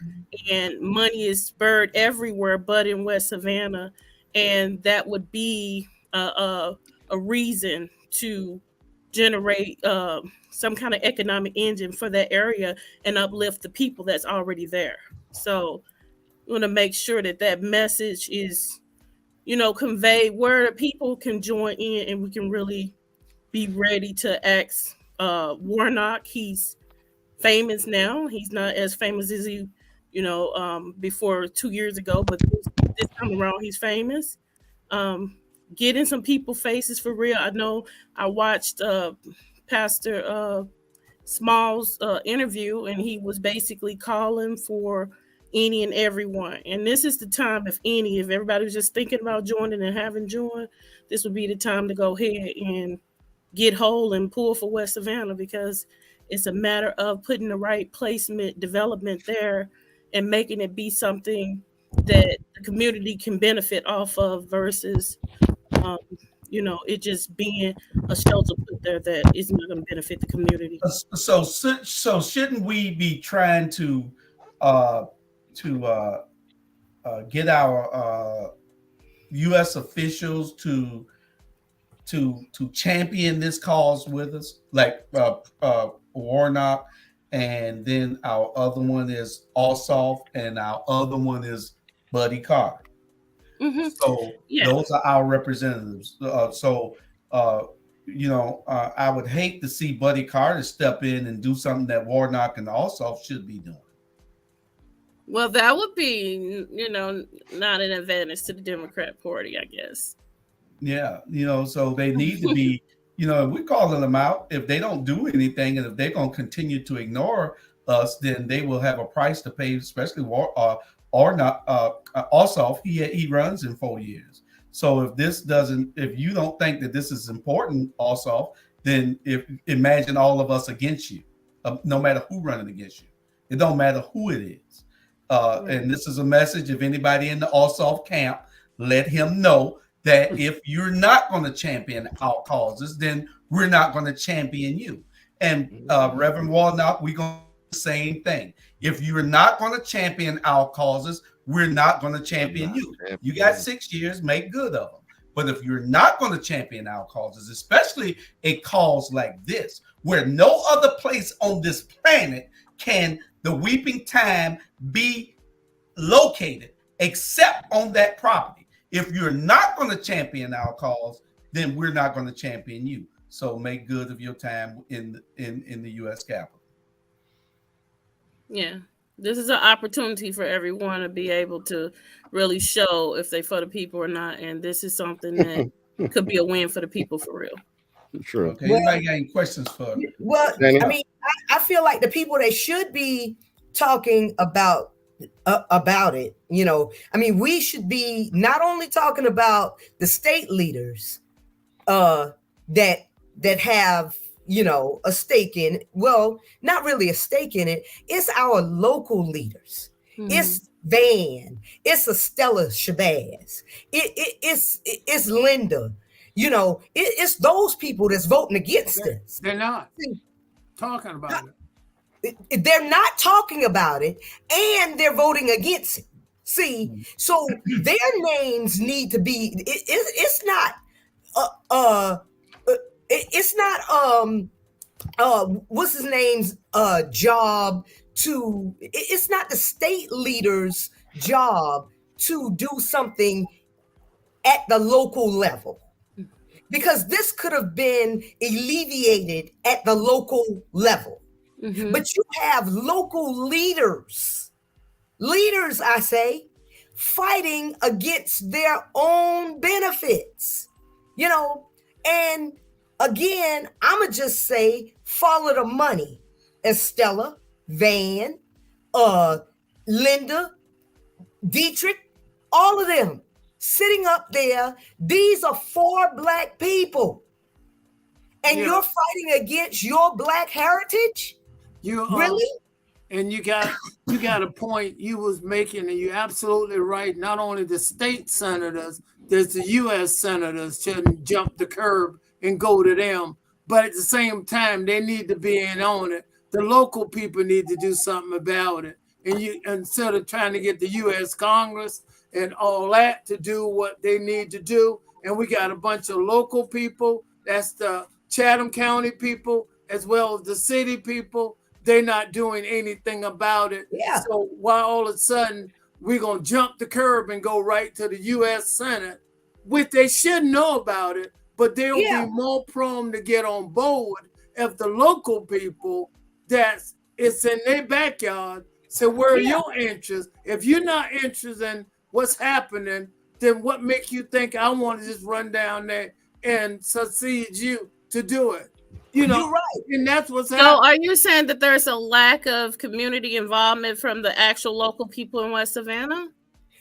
and money is spurred everywhere but in West Savannah, and that would be a reason to generate some kind of economic engine for that area and uplift the people that's already there. So we want to make sure that that message is, conveyed where the people can join in, and we can really be ready to ask Warnock. He's famous now. He's not as famous as he, before 2 years ago, but this time around he's famous. Getting some people faces for real. I know I watched Pastor Small's interview, and he was basically calling for any and everyone. And this is the time, if any, if everybody was just thinking about joining and haven't joined, this would be the time to go ahead and get whole and pull for West Savannah, because it's a matter of putting the right placement development there and making it be something that the community can benefit off of versus it just being a shelter put there that is not going to benefit the community. So shouldn't we be trying to uh, get our U.S. officials to champion this cause with us, like Warnock, and then our other one is Ossoff, and our other one is Buddy Carter. Mm-hmm. So those are our representatives. I would hate to see Buddy Carter step in and do something that Warnock and Ossoff should be doing. Well, that would be, not an advantage to the Democrat Party, I guess. Yeah, so they need to be, we're calling them out. If they don't do anything, and if they're going to continue to ignore us, then they will have a price to pay, especially Ossoff. He runs in 4 years. So if you don't think that this is important, Ossoff, then imagine all of us against you, no matter who running against you. It don't matter who it is. And this is a message. If anybody in the Ossoff camp, let him know that if you're not going to champion our causes, then we're not going to champion you. And Reverend Warnock, we're going to do the same thing. If you're not going to champion our causes, we're not going to champion you. You got 6 years, make good of them. But if you're not going to champion our causes, especially a cause like this, where no other place on this planet can the weeping time be located except on that property. If you're not going to champion our cause, then we're not going to champion you. So make good of your time in the U.S. Capitol. Yeah, this is an opportunity for everyone to be able to really show if they for the people or not, and this is something that could be a win for the people for real. Sure. Okay. Anybody got any questions for me? Well, I mean, I feel like the people that should be talking about it, I mean, we should be not only talking about the state leaders that have a stake in it. Well, not really a stake in it. It's our local leaders. Mm-hmm. It's Van. It's Estella Shabazz. It's Linda. It's those people that's voting against this. They're not talking about it. They're not talking about it, and they're voting against it. See, so their names need to be. It's not. It's not. What's his name's job to? It's not the state leader's job to do something at the local level, because this could have been alleviated at the local level. Mm-hmm. But you have local leaders, I say, fighting against their own benefits, and again, I'ma just say, follow the money. Estella, Van, Linda, Dietrich, all of them sitting up there. These are 4 Black people, and you're fighting against your Black heritage. Really? And you got a point you was making, and you're absolutely right. Not only the state senators, there's the U.S. senators shouldn't jump the curb and go to them. But at the same time, they need to be in on it. The local people need to do something about it. And you, instead of trying to get the U.S. Congress and all that to do what they need to do, and we got a bunch of local people. That's the Chatham County people as well as the city people. They're not doing anything about it. Yeah. So why all of a sudden we're going to jump the curb and go right to the U.S. Senate, which they should know about it, but they'll be more prone to get on board if the local people it's in their backyard. So where are your interests? If you're not interested in what's happening, then what makes you think I want to just run down there and succeed you to do it? You know, You're right. and that's what's So happening. are you saying that there's a lack of community involvement from the actual local people in West Savannah?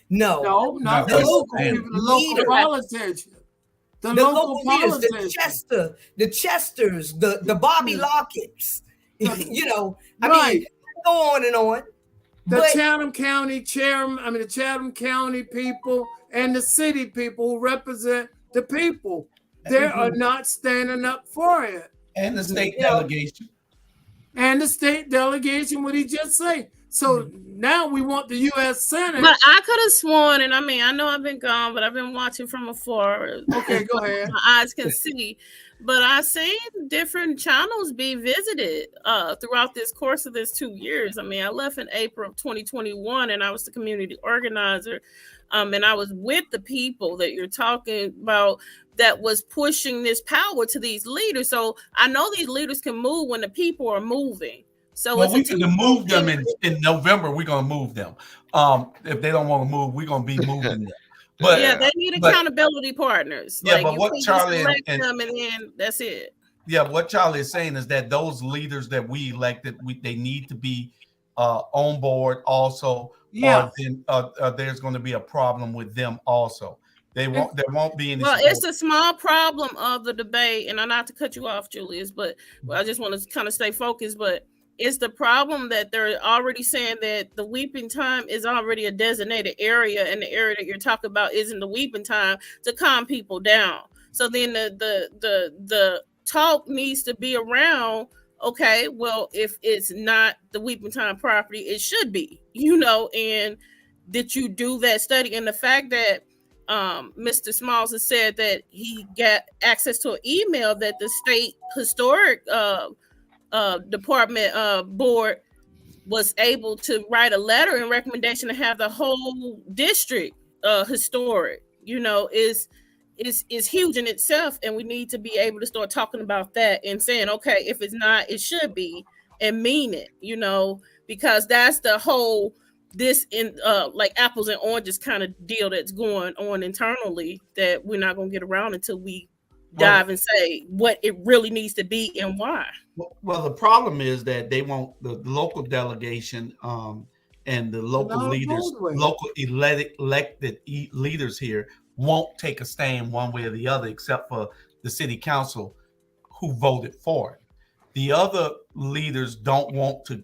No, No, not Not the West local Savannah. people, the local Leader. politicians. The the local leaders, the politicians. the Chesters, the Bobby Locketts. You know, I Right. mean, go on and on. The But Chatham County chairman, the Chatham County people and the city people who represent the people, they are not standing up for it. And the state You know, delegation. And the state delegation, what he just say. So now we want the U.S. Senate. But I could have sworn, and I mean, I know I've been gone, but I've been watching from afar. Okay, go ahead. My eyes can see. But I've seen different channels be visited throughout this course of this 2 years. I mean, I left in April of 2021, and I was the community organizer. And I was with the people that you're talking about that was pushing this power to these leaders. So I know these leaders can move when the people are moving. So Well, we can move them in November. We're gonna move them. If they don't want to move, we're gonna be moving them. But yeah, they need accountability partners. Yeah, like, but you what can't Charlie just elect and them and then that's it. Yeah, what Charlie is saying is that those leaders that we elected, they need to be on board also. Yeah. Or then there's going to be a problem with them also. There won't be any. Well, it's a small problem of the debate, and I'm not to cut you off, Julius, but I just want to kind of stay focused. But it's the problem that they're already saying that the weeping time is already a designated area, and the area that you're talking about isn't the weeping time to calm people down. So then the talk needs to be around. Okay, well, if it's not the weeping time property, it should be, and did you do that study? And the fact that Mr. Smalls has said that he got access to an email that the state historic department board was able to write a letter and recommendation to have the whole district historic, is huge in itself, and we need to be able to start talking about that and saying, okay, if it's not, it should be, and mean it, because that's the whole like apples and oranges kind of deal that's going on internally that we're not going to get around until we dive and say what it really needs to be and why. Well, the problem is that they want the local delegation and the local leaders, local elected leaders here won't take a stand one way or the other, except for the city council who voted for it. The other leaders don't want to.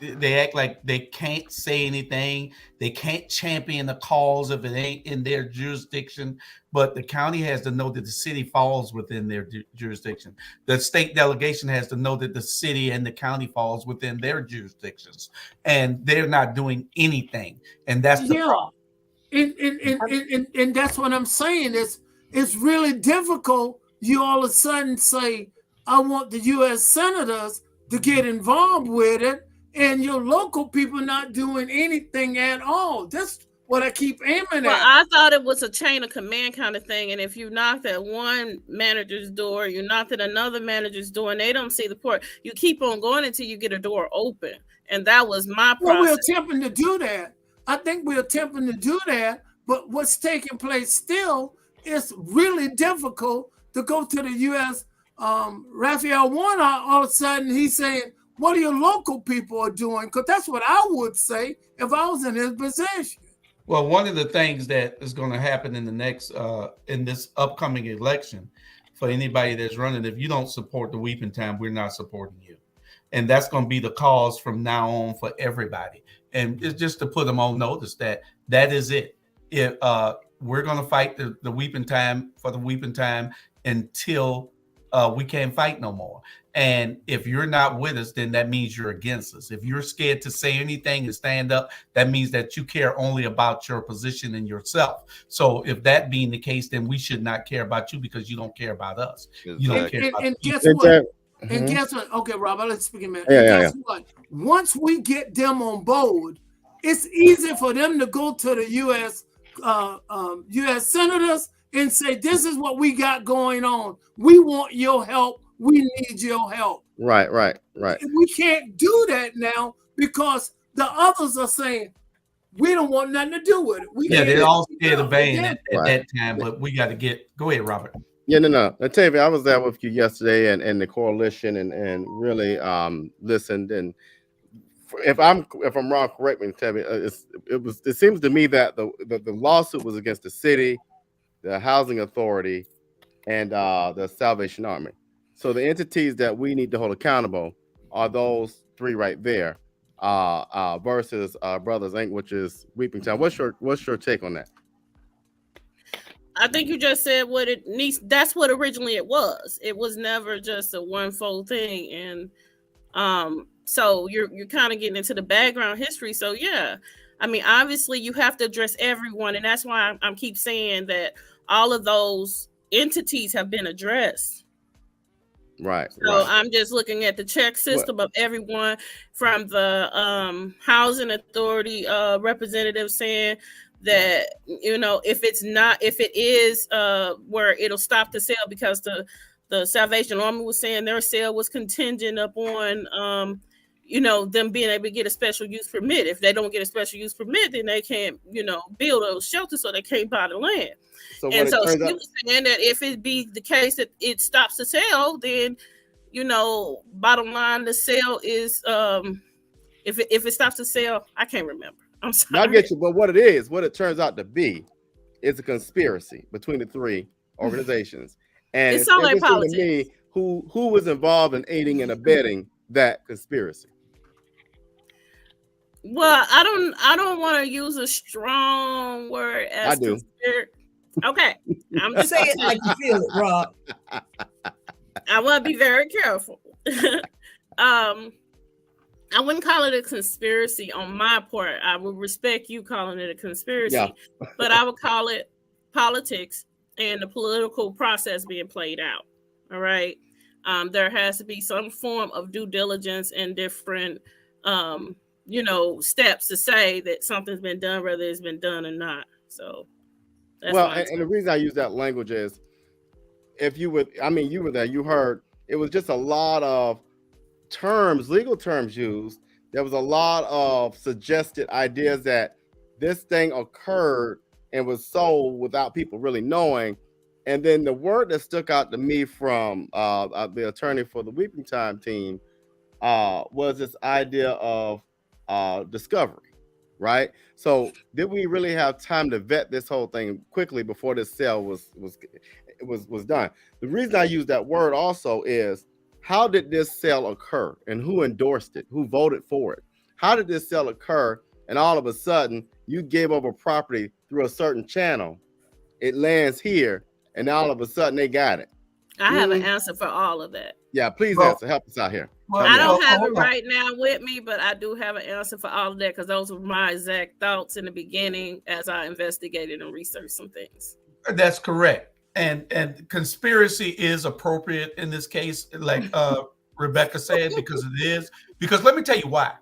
They act like they can't say anything. They can't champion the cause if it ain't in their jurisdiction. But the county has to know that the city falls within their jurisdiction. The state delegation has to know that the city and the county falls within their jurisdictions. And they're not doing anything. And that's the problem. And that's what I'm saying. It's really difficult. You all of a sudden say, I want the U.S. senators to get involved with it, and your local people not doing anything at all. That's what I keep aiming at. Well, I thought it was a chain of command kind of thing. And if you knocked at one manager's door, you knocked at another manager's door, and they don't see the port, you keep on going until you get a door open. And that was my process. Well, we're attempting to do that. I think we're attempting to do that. But what's taking place still is really difficult to go to the U.S. Raphael Warnock, all of a sudden, he's saying, what are your local people are doing? Because that's what I would say if I was in his position. Well, one of the things that is going to happen in the next, in this upcoming election, for anybody that's running, if you don't support the weeping time, we're not supporting you. And that's going to be the cause from now on for everybody. And it's just to put them on notice that is it. If we're going to fight the weeping time for the weeping time until we can't fight no more. And if you're not with us, then that means you're against us. If you're scared to say anything and stand up, that means that you care only about your position and yourself. So if that being the case, then we should not care about you because you don't care about us. You don't care about and guess people. what? And guess what? Okay, Rob, let's speak a minute. Guess what? Once we get them on board, it's easy for them to go to the U.S. senators and say, this is what we got going on. We want your help. We need your help. Right. And we can't do that now because the others are saying, we don't want nothing to do with it. They're all scared of Bain at that time, but we got to go ahead, Robert. Yeah, no. Tavia, I was there with you yesterday and the coalition and really listened. And if I'm wrong, correct me, Tavia. It seems to me that the lawsuit was against the city, the housing authority, and the Salvation Army. So the entities that we need to hold accountable are those three right there, versus Brothers Inc., which is Weeping Town. What's your take on that? I think you just said what it needs. That's what originally it was. It was never just a one-fold thing, and so you're kind of getting into the background history. So yeah, I mean, obviously you have to address everyone, and that's why I'm keep saying that all of those entities have been addressed. Right. So I'm just looking at the check system of everyone from the housing authority representative saying that, you know, if it is where it'll stop the sale because the Salvation Army was saying their sale was contingent upon you know, them being able to get a special use permit. If they don't get a special use permit, then they can't, you know, build a shelter, so they can't buy the land. So she was saying that if it be the case that it stops the sale, then, you know, bottom line, the sale is if it stops the sale, I can't remember. I'm sorry. I get you, but what it turns out to be is a conspiracy between the three organizations. And it's all like politics. To me, who was involved in aiding and abetting that conspiracy? Well, I don't want to use a strong word as I do. Okay. I'm just saying it like you feel it, Rob. I want to be very careful. I wouldn't call it a conspiracy on my part. I would respect you calling it a conspiracy, but I would call it politics and the political process being played out. All right. There has to be some form of due diligence and different, you know, steps to say that something's been done, whether it's been done or not. So, and the reason I use that language is, if you would, I mean, you were there, you heard, it was just a lot of terms, legal terms used. There was a lot of suggested ideas that this thing occurred and was sold without people really knowing. And then the word that stuck out to me from the attorney for the Weeping Time team was this idea of discovery, right? So did we really have time to vet this whole thing quickly before this sale was done? The reason I use that word also is, how did this sale occur and who endorsed it? Who voted for it? How did this sale occur? And all of a sudden you gave over property through a certain channel. It lands here, and all of a sudden they got it. I have an answer for all of that. Yeah, please answer. Help us out here. I don't have it right now with me, but I do have an answer for all of that, because those were my exact thoughts in the beginning as I investigated and researched some things. That's correct. And conspiracy is appropriate in this case, like Rebecca said, because it is. Because let me tell you why.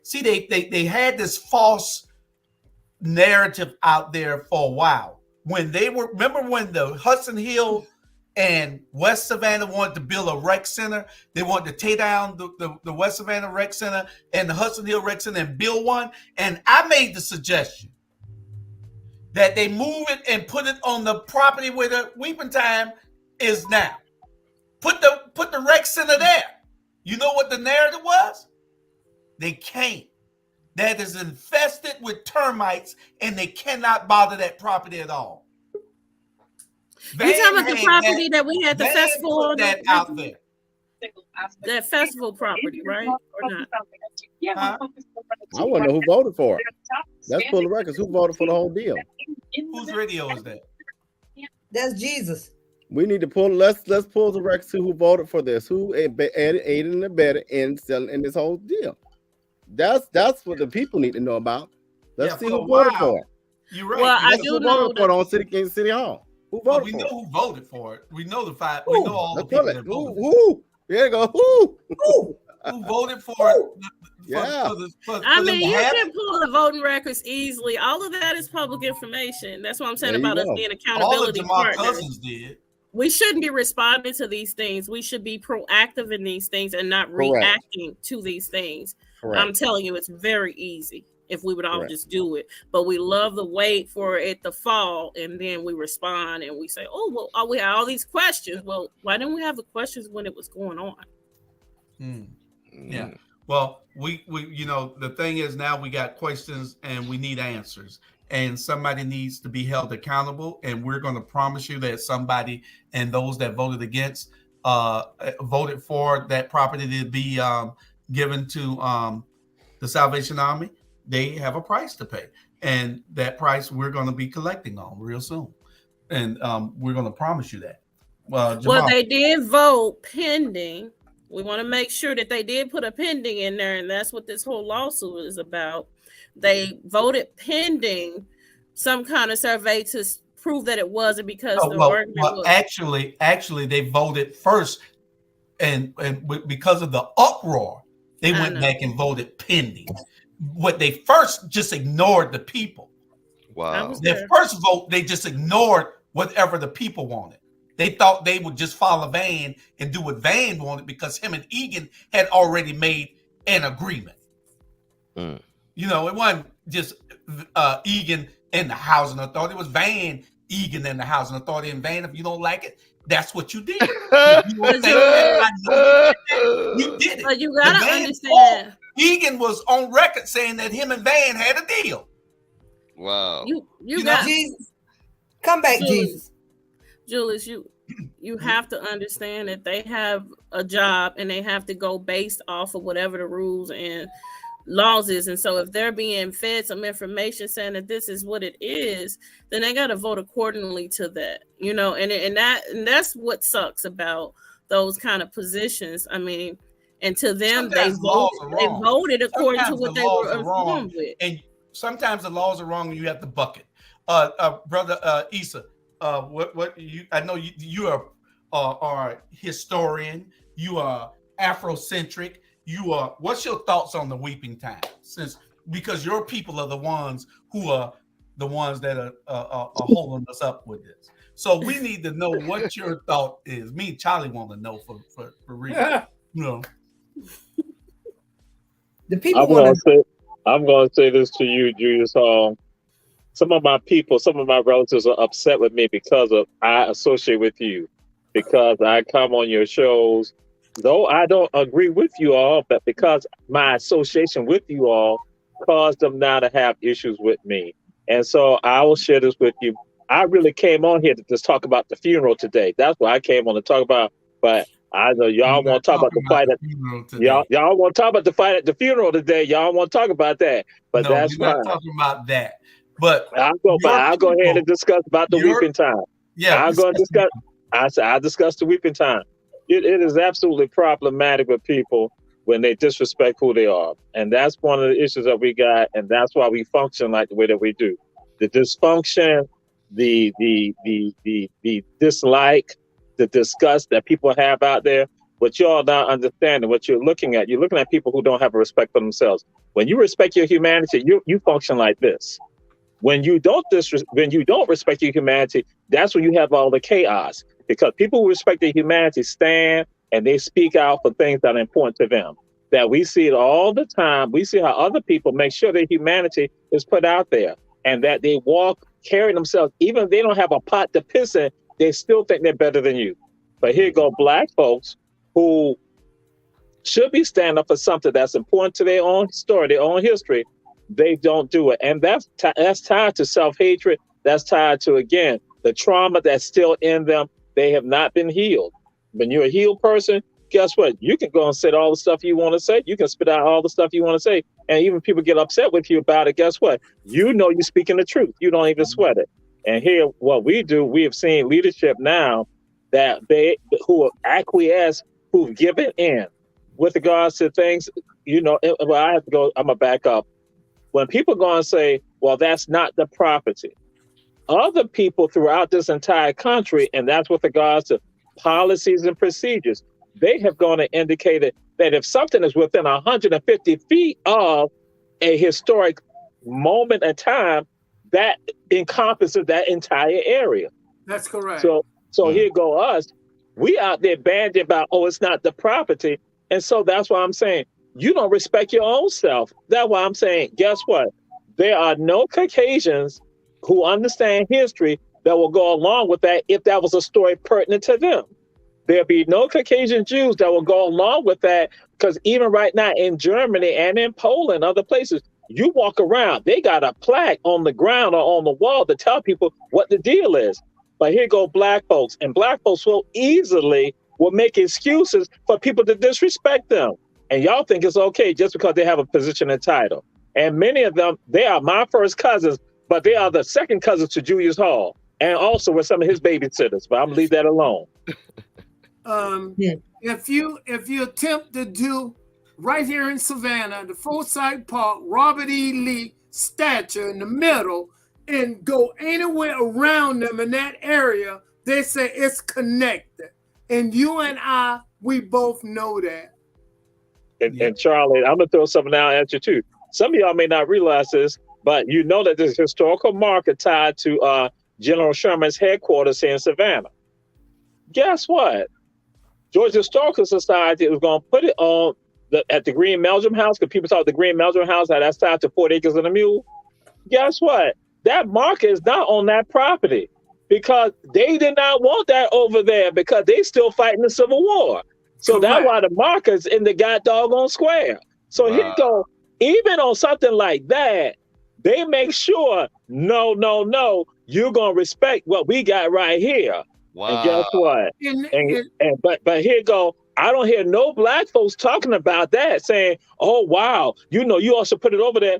See, they had this false narrative out there for a while. Remember when the Hudson Hill and West Savannah wanted to build a rec center? They wanted to tear down the West Savannah rec center and the Hudson Hill rec center and build one. And I made the suggestion that they move it and put it on the property where the Weeping Time is now. Put the rec center there. You know what the narrative was? They can't. That is infested with termites, and they cannot bother that property at all. You talking about the property that we had the festival on? That out there. That festival property, right? Or not? I want to know who voted for it. Let's pull the records. Who voted for the whole deal? Whose radio is that? That's Jesus. We need to pull. Let's pull the records. Who voted for this? Who aided and abetted in selling in this whole deal? That's what the people need to know about. Let's see who voted for it. You're right. Well, I do know voted for it on City Hall. Who voted for it? We know who voted for it. We know the five. We know all the people that voted. Who? There you go. Who voted for it? I mean, you can pull the voting records easily. All of that is public information. That's what I'm saying about us being accountability partners. All of my cousins did. We shouldn't be responding to these things. We should be proactive in these things and not reacting to these things. Correct. I'm telling you, it's very easy. if we would all Correct. just do it. But we love to wait for it to fall, and then we respond and we say, "Oh, well, we had all these questions." Well, why didn't we have the questions when it was going on? Yeah. Well, we the thing is now we got questions and we need answers, and somebody needs to be held accountable. And we're going to promise you that somebody and those that voted against voted for that property to be given to the Salvation Army. They have a price to pay, and that price we're going to be collecting on real soon, and we're going to promise you that. Well, they did vote pending. We want to make sure that they did put a pending in there, and that's what this whole lawsuit is about. They voted pending some kind of survey to prove that it wasn't because actually they voted first, and because of the uproar, they went back and voted pending. What they first just ignored the people. Wow. Their first vote, they just ignored whatever the people wanted. They thought they would just follow Van and do what Van wanted because him and Egan had already made an agreement. It wasn't just Egan and the Housing Authority. It was Van, Egan, and the Housing Authority. And Van, if you don't like it, that's what you did. You did it. But you gotta understand. Egan was on record saying that him and Van had a deal. Wow. You got Jesus. Come back, Julius, you have to understand that they have a job and they have to go based off of whatever the rules and laws is. And so if they're being fed some information saying that this is what it is, then they got to vote accordingly to that, and that's what sucks about those kind of positions. I mean, and to them, they voted according to what they were informed with. And sometimes the laws are wrong and you have to bucket. Brother Issa, what you? I know you are a historian. You are Afrocentric. You are. What's your thoughts on the weeping time? Because your people are the ones who are the ones that are holding us up with this. So we need to know what your thought is. Me and Charlie want to know for real. The people I'm going to say this to you, Julius. Some of my people, some of my relatives are upset with me because I associate with you, because I come on your shows, though I don't agree with you all, but because my association with you all caused them now to have issues with me. And so I will share this with you. I really came on here to just talk about the funeral today. That's what I came on to talk about. But I know y'all want to talk about the fight y'all want to talk about the fight at the funeral today. Y'all want to talk about that. But that's fine. Not talking about that. But I'll go ahead and discuss about the weeping time. Yeah, I'm going to discuss. I discussed the weeping time. It is absolutely problematic with people when they disrespect who they are, and that's one of the issues that we got, and that's why we function like the way that we do. The dysfunction, the dislike, the disgust that people have out there. What y'all not understanding, what you're looking at people who don't have a respect for themselves. When you respect your humanity, you function like this. When you don't respect your humanity, that's when you have all the chaos. Because people who respect their humanity stand and they speak out for things that are important to them. That we see it all the time. We see how other people make sure their humanity is put out there, and that they carry themselves, even if they don't have a pot to piss in, they still think they're better than you. But here go Black folks who should be standing up for something that's important to their own story, their own history. They don't do it. And that's tied to self-hatred. That's tied to, again, the trauma that's still in them. They have not been healed. When you're a healed person, guess what? You can go and say all the stuff you want to say. You can spit out all the stuff you want to say. And even people get upset with you about it. Guess what? You know you're speaking the truth. You don't even sweat it. And here, what we do, we have seen leadership now that who acquiesce, who've given in with regards to things, I have to go, I'm going to back up. When people go and say, well, that's not the property. Other people throughout this entire country, and that's with regards to policies and procedures, they have gone and indicated that if something is within 150 feet of a historic moment in time, that encompasses that entire area. That's correct. So here go us. We out there banding about, it's not the property. And so that's why I'm saying, you don't respect your own self. That's why I'm saying, guess what? there are no Caucasians who understand history that will go along with that if that was a story pertinent to them. There'll be no Caucasian Jews that will go along with that, because even right now in Germany and in Poland, other places, you walk around, they got a plaque on the ground or on the wall to tell people what the deal is. But here go black folks, and black folks will make excuses for people to disrespect them. And y'all think it's okay just because they have a position and title. And many of them, they are my first cousins, but they are the second cousins to Julius Hall, and also with some of his babysitters. But I'm gonna leave that alone. If you attempt to do right here in Savannah, the Forsyth Park, Robert E. Lee statue in the middle, and go anywhere around them in that area, they say it's connected. And you and I, we both know that. And Charlie, I'm gonna throw something out at you too. Some of y'all may not realize this, but you know that there's a historical marker tied to General Sherman's headquarters here in Savannah. Guess what? Georgia Historical Society was going to put it on at the Green Meldrum House, because people thought the Green Meldrum House had that tied to 40 acres and a mule. Guess what? That marker is not on that property, because they did not want that over there, because they still fighting the Civil War. So that's why the marker's in the doggone square. So here you go. Even on something like that, they make sure, no, you're going to respect what we got right here. Wow. And guess what? But here you go. I don't hear no black folks talking about that, saying, oh, wow, you also put it over there.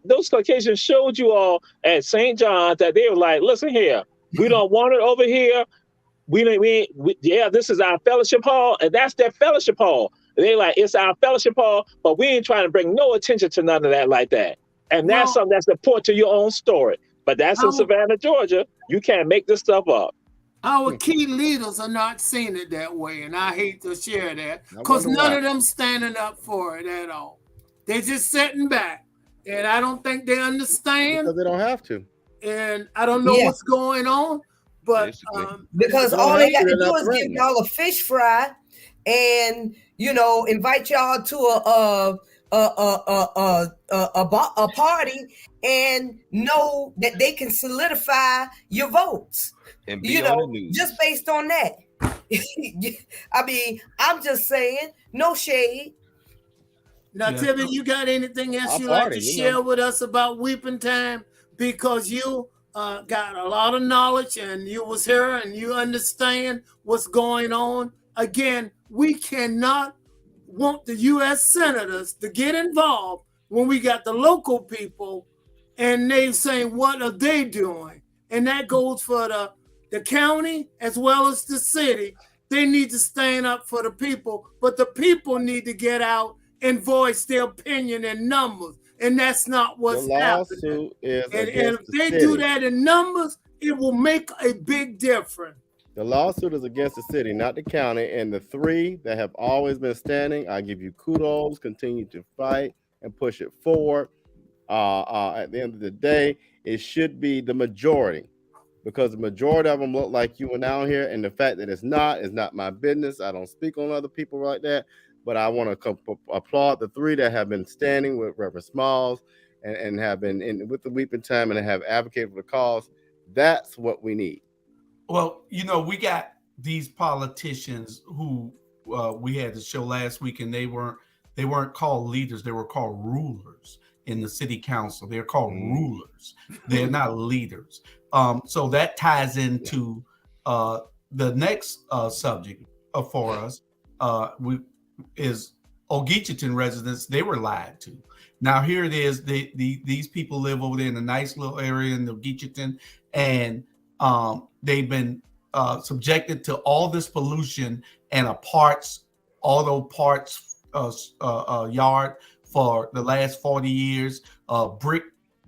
Those Caucasians showed you all at St. John's that they were like, listen here, we don't want it over here. This is our fellowship hall, and that's their fellowship hall. They like, it's our fellowship hall, but we ain't trying to bring no attention to none of that like that. And that's something that's important to your own story. But that's in Savannah, Georgia. You can't make this stuff up. Our key leaders are not seeing it that way, and I hate to share that, because none of them standing up for it at all. They're just sitting back, and I don't think they understand. Because they don't have to. And I don't know what's going on, but because all they got to do is give y'all a fish fry, and invite y'all to a party, and know that they can solidify your votes. And be on the news. Just based on that. I mean, I'm just saying, no shade. Now, Timmy, you got anything else you'd like to share with us about Weeping Time? Because you got a lot of knowledge, and you was here, and you understand what's going on. Again, we cannot want the U.S. senators to get involved when we got the local people, and they saying, what are they doing? And that goes for the county as well as the city. They need to stand up for the people, but the people need to get out and voice their opinion in numbers. And that's not what's happening. And if they do that in numbers, it will make a big difference. The lawsuit is against the city, not the county. And the three that have always been standing, I give you kudos, continue to fight and push it forward. At the end of the day, it should be the majority, because the majority of them look like you and down here. And the fact that it's not my business. I don't speak on other people like that. But I want to applaud the three that have been standing with Reverend Smalls and have been with the Weeping Time and have advocated for the cause. That's what we need. Well, we got these politicians who we had the show last week, and they weren't called leaders. They were called rulers in the city council. They're called rulers. They're not leaders. So that ties into the next subject for us. Is Ogeecheeton residents. They were lied to. Now here it is. These people live over there in a nice little area in Ogeecheeton, and they've been subjected to all this pollution and auto parts yard for the last 40 years, brick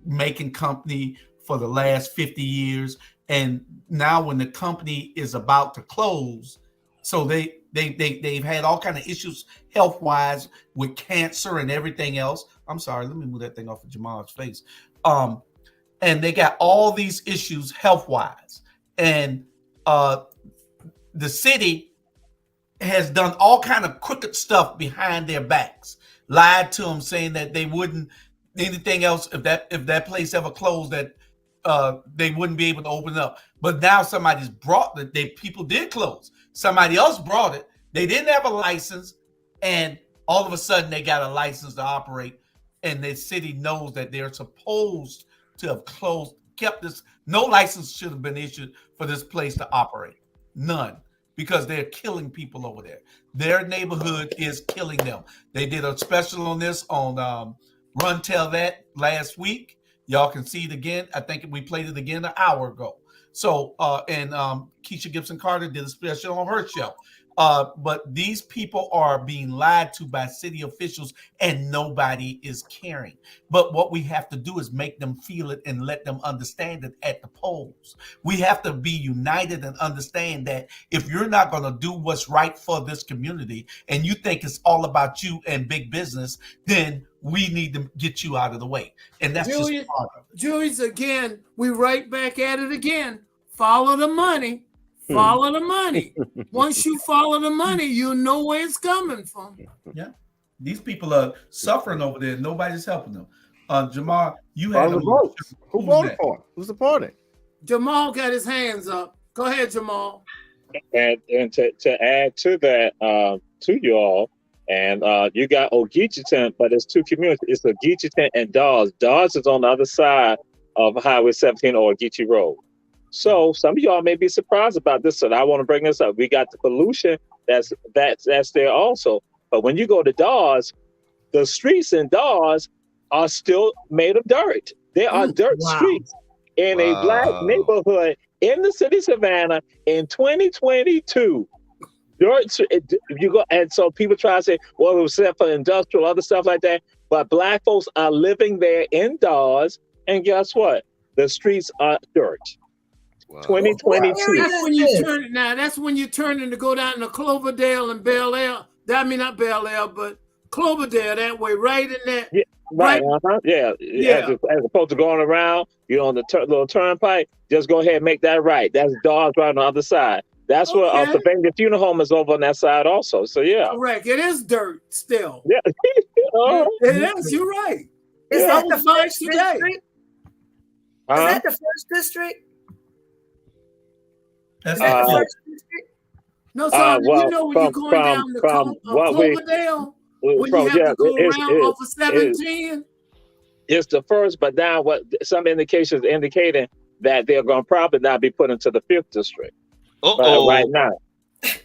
making company for the last 50 years. And now when the company is about to close, so they've had all kind of issues health-wise with cancer and everything else. I'm sorry, let me move that thing off of Jamal's face. And they got all these issues health-wise. And the city has done all kind of crooked stuff behind their backs, lied to them, saying that they wouldn't anything else, if that place ever closed, that they wouldn't be able to open up. But now somebody's brought it. People did close. Somebody else brought it. They didn't have a license, and all of a sudden they got a license to operate. And the city knows that they're supposed to have kept this. No license should have been issued for this place to operate. None. Because they're killing people over there. Their neighborhood is killing them. They did a special on this on Run Tell That last week. Y'all can see it again. I think we played it again an hour ago. So, and Keisha Gibson Carter did a special on her show. But these people are being lied to by city officials and nobody is caring. But what we have to do is make them feel it and let them understand it at the polls. We have to be united and understand that if you're not going to do what's right for this community and you think it's all about you and big business, then we need to get you out of the way. And that's just part of it. Julius, again, we right back at it again. Follow the money. Follow the money. Once you follow the money, you know where it's coming from. Yeah. These people are suffering over there. Nobody's helping them. Jamal, you had the votes. Who voted for it? Who supported? Jamal got his hands up. Go ahead, Jamal. And to add to that, to you all, and you got Ogeecheeton, but it's two communities. It's Ogeecheeton and Dawes. Dawes is on the other side of Highway 17 or Ogeechee Road. So some of y'all may be surprised about this, and I want to bring this up. We got the pollution that's there also. But when you go to Dawes, the streets in Dawes are still made of dirt. There are dirt streets in a black neighborhood in the city of Savannah in 2022. Dirt, you go, and so people try to say, well, it was set for industrial, other stuff like that. But black folks are living there in Dawes, and guess what? The streets are dirt. Wow. 2022. That's when you turn that's when you turn to go down to Cloverdale and Bel Air. I mean, not Bel Air, but Cloverdale that way, right in that. Yeah, right. Yeah. As opposed to going around, on the little turnpike, just go ahead and make that right. That's Dawes right on the other side. That's where Pennsylvania Funeral Home is over on that side also. So yeah. Correct. It is dirt still. Yeah. It is. You're right. Is that the first district? Is that the first district? That's the first district? No, so when you're going down to Cloverdale, when you have to go around off of 17? It's the first, but now what some indications indicating that they're going to probably not be put into the 5th district. Right now. That's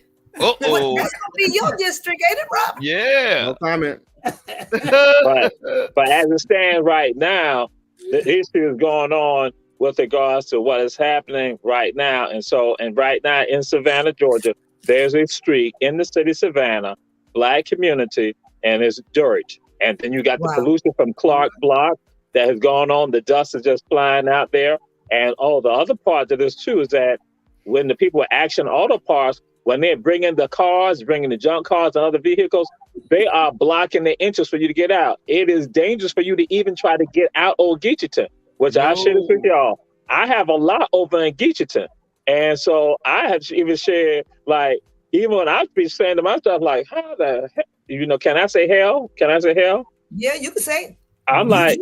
going to be your district, ain't it, Rob? Yeah. No comment. but as it stands right now, the issue is going on with regards to what is happening right now. And right now in Savannah, Georgia, there's a street in the city of Savannah, black community, and it's dirt. And then you got the pollution from Clark Block that has gone on. The dust is just flying out there. And the other part of this too is that when the people at Action Auto Parts, when they're bringing the cars, bringing the junk cars and other vehicles, they are blocking the entrance for you to get out. It is dangerous for you to even try to get out Ogeecheeton, which I shared with y'all. I have a lot over in Ogeecheeton. And so I have even shared, like, even when I be saying to myself, like, how the hell, can I say hell? Can I say hell? Yeah, you can say it. I'm like,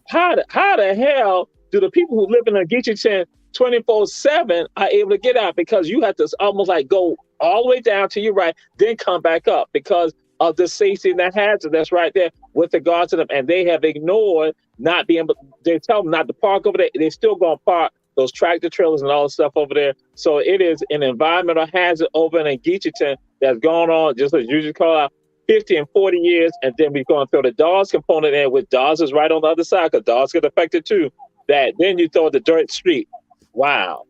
how the hell do the people who live in Ogeecheeton 24/7 are able to get out? Because you have to almost like go all the way down to your right, then come back up because of the safety and the hazard that's right there with regard to them. And they have ignored not being able, they tell them not to park over there. They're still going to park those tractor trailers and all the stuff over there. So it is an environmental hazard over in Ogeecheeton that's gone on, just as you just call out, 50 and 40 years. And then we're going to throw the Dawes component in, with Dawes is right on the other side because Dawes get affected too. That then you throw the dirt street. Wow.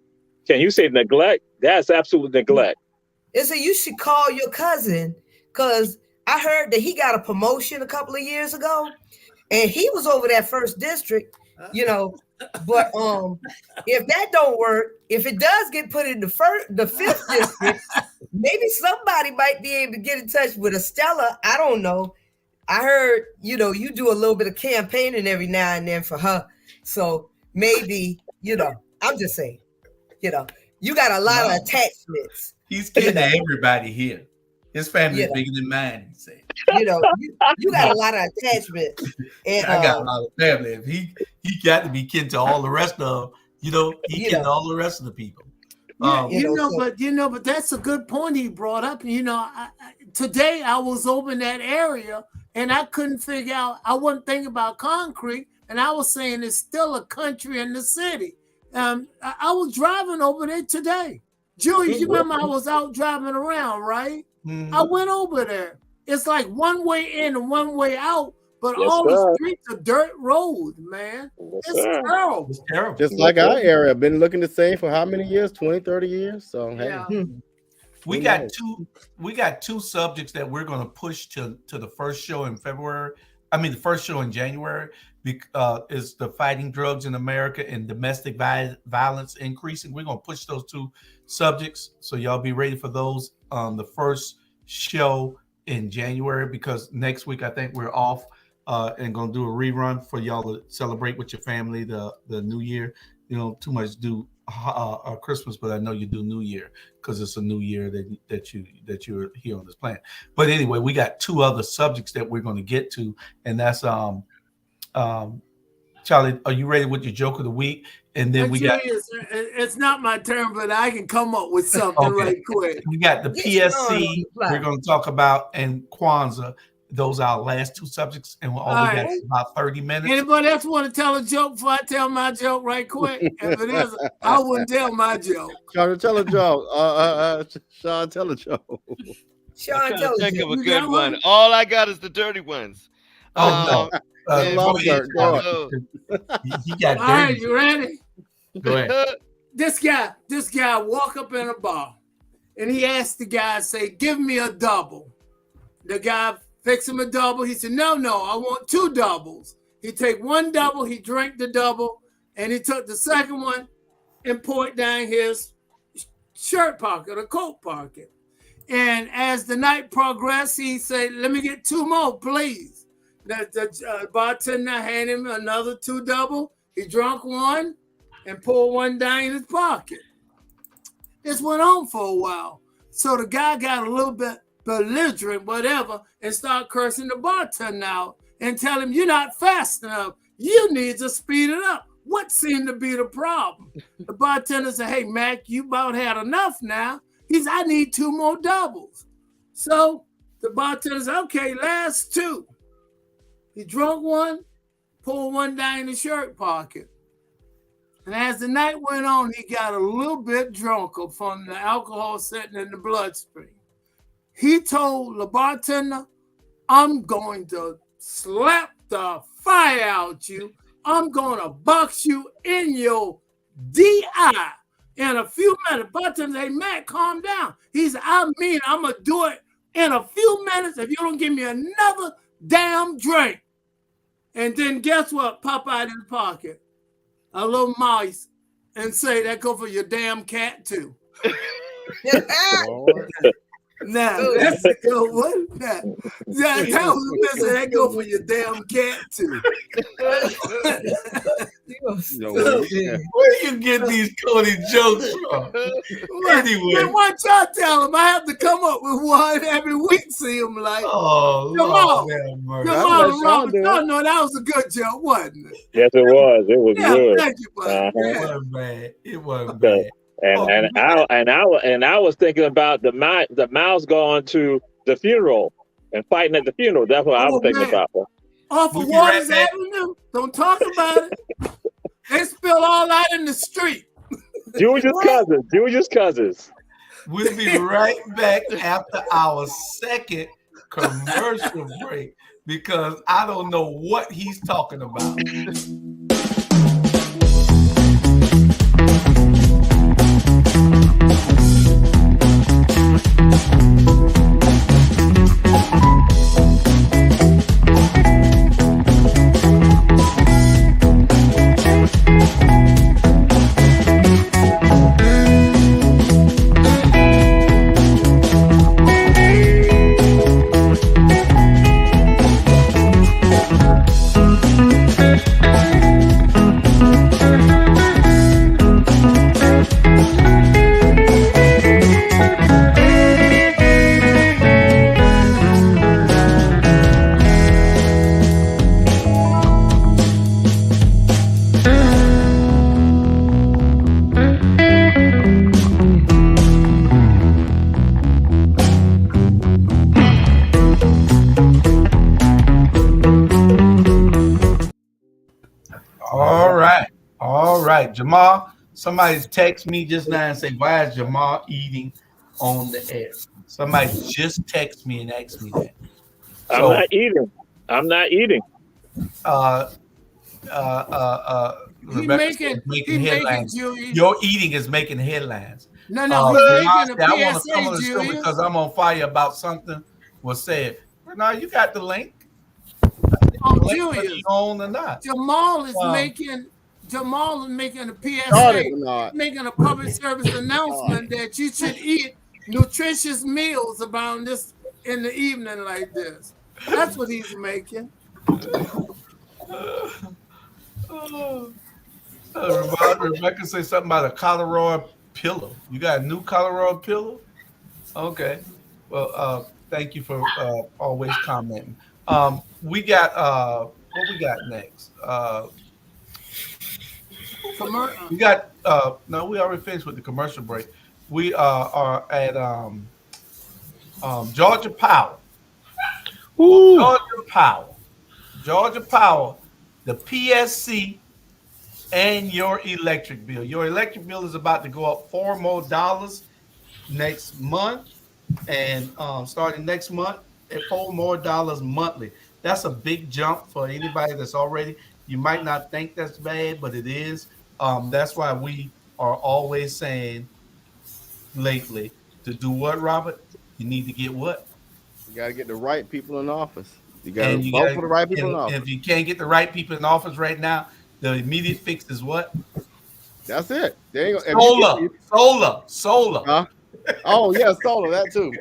Can you say neglect? That's absolute neglect. So you should call your cousin, because I heard that he got a promotion a couple of years ago and he was over that 1st district, but if that don't work, if it does get put in the 5th district, maybe somebody might be able to get in touch with Estella. I don't know. I heard, you do a little bit of campaigning every now and then for her. So maybe, I'm just saying, you got a lot of attachments. He's getting to everybody here. His family is Yeah. bigger than mine. He said. You know, you got a lot of attachment. And I got a lot of family. If he got to be kin to all the rest of, he kin to all the rest of the people. But that's a good point he brought up. Today I was over in that area and I couldn't figure out. I wasn't thinking about concrete, and I was saying it's still a country in the city. I was driving over there today. Julius, you remember I was out driving around, right? Mm-hmm. I went over there. It's like one way in and one way out, but all the streets are dirt roads, man. It's terrible. It's terrible. Just like our area. Been looking the same for how many years? 20, 30 years. So hey. We got two subjects that we're going to push to the first show in February. I mean, the first show in January is the fighting drugs in America and domestic violence increasing. We're going to push those two subjects, so y'all be ready for those. The first show in January, because next week I think we're off and going to do a rerun for y'all to celebrate with your family the New Year. You know, too much do Christmas, but I know you do New Year because it's a new year that you're here on this planet. But anyway, we got two other subjects that we're going to get to, and that's Charlie, are you ready with your joke of the week? And then it's not my turn, but I can come up with something right quick. We got the PSC we're going to talk about, and Kwanzaa. Those are our last two subjects, and we got about 30 minutes. Anybody else want to tell a joke before I tell my joke right quick? If it is, I wouldn't tell my joke. Sean, tell a joke. Sean, tell a joke. Sean, tell a think joke. of a good one. All I got is the dirty ones. No. Go ahead. All right, you ready? Go ahead. This guy walk up in a bar, and he asked the guy, say, "Give me a double." The guy fix him a double. He said, no, I want two doubles. He take one double, he drank the double, and he took the second one and poured down his shirt pocket or coat pocket. And as the night progressed, he said, let me get two more, please. The bartender handed him another two double. He drank one and poured one down in his pocket. This went on for a while. So the guy got a little bit belligerent, whatever, and start cursing the bartender out and tell him, you're not fast enough. You need to speed it up. What seemed to be the problem? The bartender said, hey, Mac, you about had enough now. He said, I need two more doubles. So the bartender said, okay, last two. He drank one, pulled one down in his shirt pocket. And as the night went on, he got a little bit drunker from the alcohol sitting in the bloodstream. He told the bartender, I'm going to slap the fire out you. I'm going to box you in your DI in a few minutes. Bartender said, hey, Matt, calm down. He said, I'm going to do it in a few minutes if you don't give me another damn drink. And then guess what? Pop out of his pocket a little mouse and say, that go for your damn cat too. Now, that's a good one. That was missing. That go for your damn cat too. Where do you get these Cody jokes from? Anyway, why y'all tell him? I have to come up with one every week. See him like, come on, Robert. No, that was a good joke, wasn't it? Yes, it was. It was good. Thank you, buddy. It wasn't bad. And I was thinking about the mouse going to the funeral and fighting at the funeral. That's what I was thinking about. Off of Waters Avenue. Don't talk about it. They spill all out in the street. Julius cousins. We'll be right back after our second commercial break because I don't know what he's talking about. Jamal, somebody text me just now and say, why is Jamal eating on the air? Somebody just text me and asked me that. I'm So, not eating. I'm not eating. Rebecca says making headlines. Julius. Your eating is making headlines. No, he's making a I want to PSA, come on the show because I'm on fire about something was said. Now you got the link. Julius. On or not. Jamal is making a PSA, making a public service announcement that you should eat nutritious meals around this in the evening like this. That's what he's making. Rebecca say something about a Colorado pillow. You got a new Colorado pillow? Okay. Well, thank you for always commenting. We got what we got next? We got no, we already finished with the commercial break. We are at Georgia Power. Georgia Power, the PSC and your electric bill. Your electric bill is about to go up $4 more next month, and starting next month at $4 more monthly. That's a big jump for anybody that's already. You might not think that's bad, but it is. That's why we are always saying lately to do what, Robert? You need to get what? You got to get the right people in office. You got to vote for the right people in office. If you can't get the right people in office right now, the immediate fix is what? That's it. Solar. Huh? Oh yeah, solar. That too.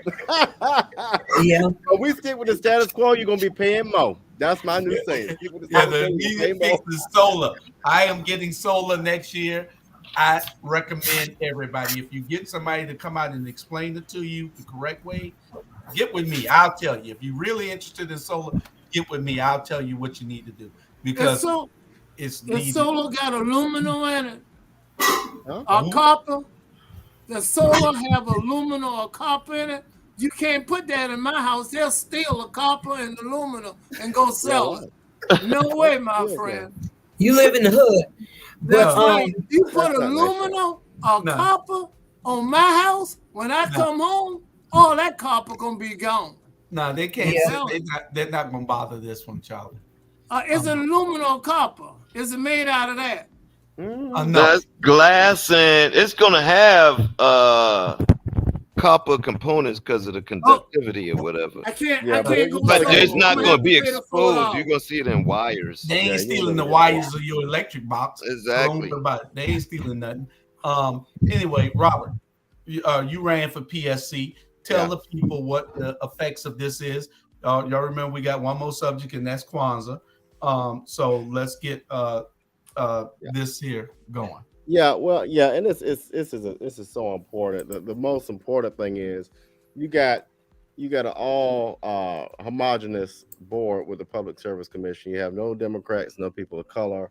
Yeah. But we stick with the status quo. You're gonna be paying more. That's my new saying. The immediate fix is solar. I am getting solar next year. I recommend everybody, if you get somebody to come out and explain it to you the correct way, get with me. I'll tell you. If you're really interested in solar, get with me. I'll tell you what you need to do because it's needed. Solar got aluminum in it, or copper. The solar have aluminum or copper in it. You can't put that in my house. They'll steal a copper and aluminum and go sell it. No way, my friend. You live in the hood. But you put aluminum or copper on my house, when I come home, all that copper gonna be gone. No, they can't. They're not gonna bother this one, Charlie. Is it aluminum or copper? Is it made out of that? No. That's glass, and it's gonna have copper components because of the conductivity or whatever. I can't go. But it's not gonna be exposed. You're gonna see it in wires. They ain't stealing the wires of your electric box. Exactly. They ain't stealing nothing. Anyway, Robert, you ran for PSC. Tell the people what the effects of this is. Y'all remember we got one more subject, and that's Kwanzaa. So let's get this here going. Yeah, well, yeah, and this is so important. The most important thing is you got an all homogenous board with the Public Service Commission. You have no Democrats, no people of color.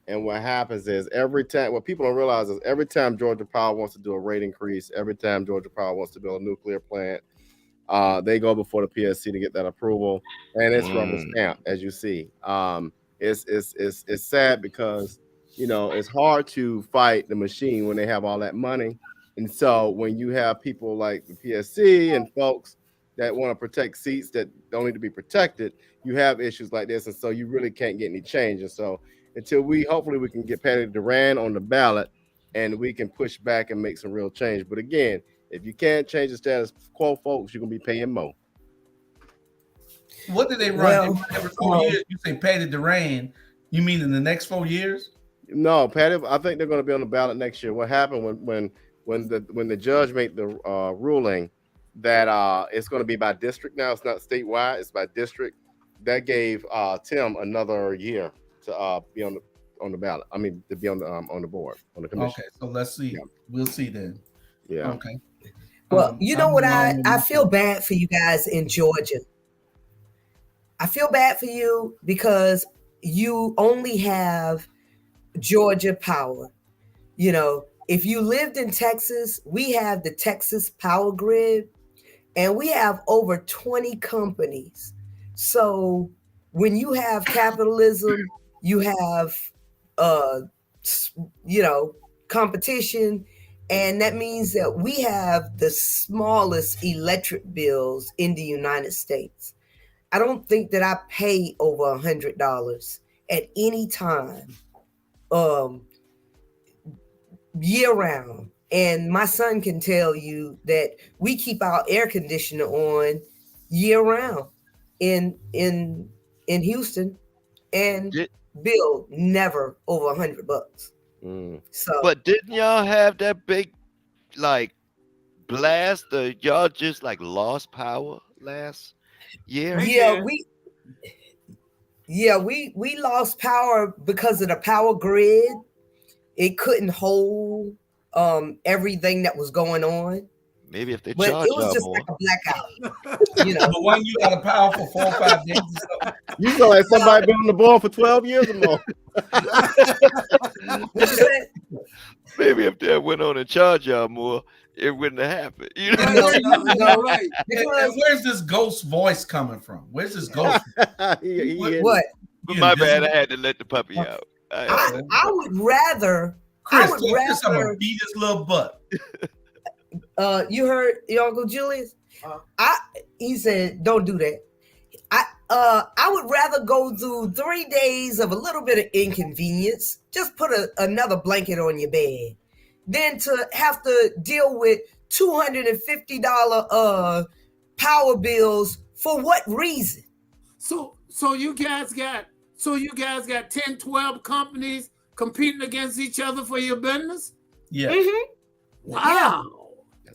And what happens is what people don't realize is every time Georgia Power wants to do a rate increase, every time Georgia Power wants to build a nuclear plant, they go before the PSC to get that approval, and it's rubber stamp, as you see. It's sad because it's hard to fight the machine when they have all that money, and so when you have people like the PSC and folks that want to protect seats that don't need to be protected, you have issues like this, and so you really can't get any change. And so until hopefully we can get Patty Duran on the ballot and we can push back and make some real change. But again, if you can't change the status quo, folks, you're gonna be paying more. What did they run? Every 4 years? You say Patty Duran? You mean in the next 4 years? No, Patty. I think they're going to be on the ballot next year. What happened when the judge made the ruling that it's going to be by district now? It's not statewide. It's by district. That gave Tim another year to be on the ballot. I mean, to be on the board, on the commission. Okay, so let's see. Yeah. We'll see then. Yeah. Okay. Well, you know what? I feel bad for you guys in Georgia. I feel bad for you because you only have Georgia Power. If you lived in Texas, we have the Texas Power Grid, and we have over 20 companies. So when you have capitalism, you have competition. And that means that we have the smallest electric bills in the United States. I don't think that I pay over $100 at any time, year round. And my son can tell you that we keep our air conditioner on year round in Houston, and bill never over $100. So, but didn't y'all have that big like blast? Y'all just like lost power last year. We lost power because of the power grid. It couldn't hold everything that was going on. Maybe if they but charge it was y'all just more. like a blackout. But when you got a power for 4 or 5 days, you feel like somebody been on the board for 12 years or more. What you said? Maybe if they went on and charge y'all more, it wouldn't have happened. You know? No, right. And where's this ghost voice coming from? Where's this ghost? What? My bad. I had to let the puppy out. I would rather. Chris, I would Chris, I'm rather. gonna beat his little butt. You heard your Uncle Julius? He said, "Don't do that." I would rather go through 3 days of a little bit of inconvenience. Just put another blanket on your bed, than to have to deal with $250 power bills for what reason? So you guys got 10, 12 companies competing against each other for your business? Yeah. Mm-hmm. Wow.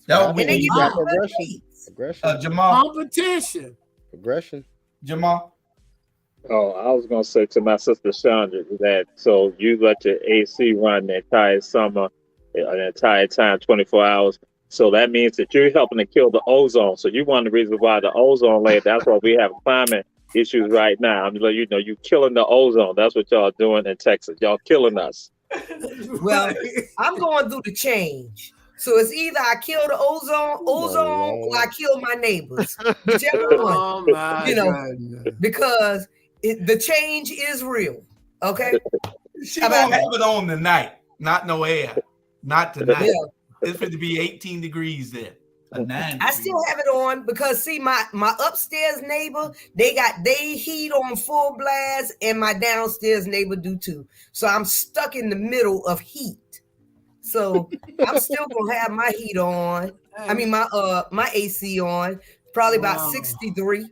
That would And they be give you Progression. Jamal. Competition. Progression. Jamal. Oh, I was gonna say to my sister Chandra that so you let your AC run the entire summer, the entire time, 24 hours. So that means that you're helping to kill the ozone. So you one of the reasons why the ozone layer. That's why we have climate issues right now. I'm you killing the ozone. That's what y'all doing in Texas. Y'all killing us. Well, I'm going through the change. So it's either I kill the ozone, or I kill my neighbors. Whichever one. Oh my God. Because the change is real. Okay. She gonna have it on tonight, not no air, not tonight. Yeah. It's going to be 18 degrees there. I still have it on because see my upstairs neighbor, they heat on full blast, and my downstairs neighbor do too. So I'm stuck in the middle of heat. So I'm still gonna have my heat on. I mean my AC on, probably about 63.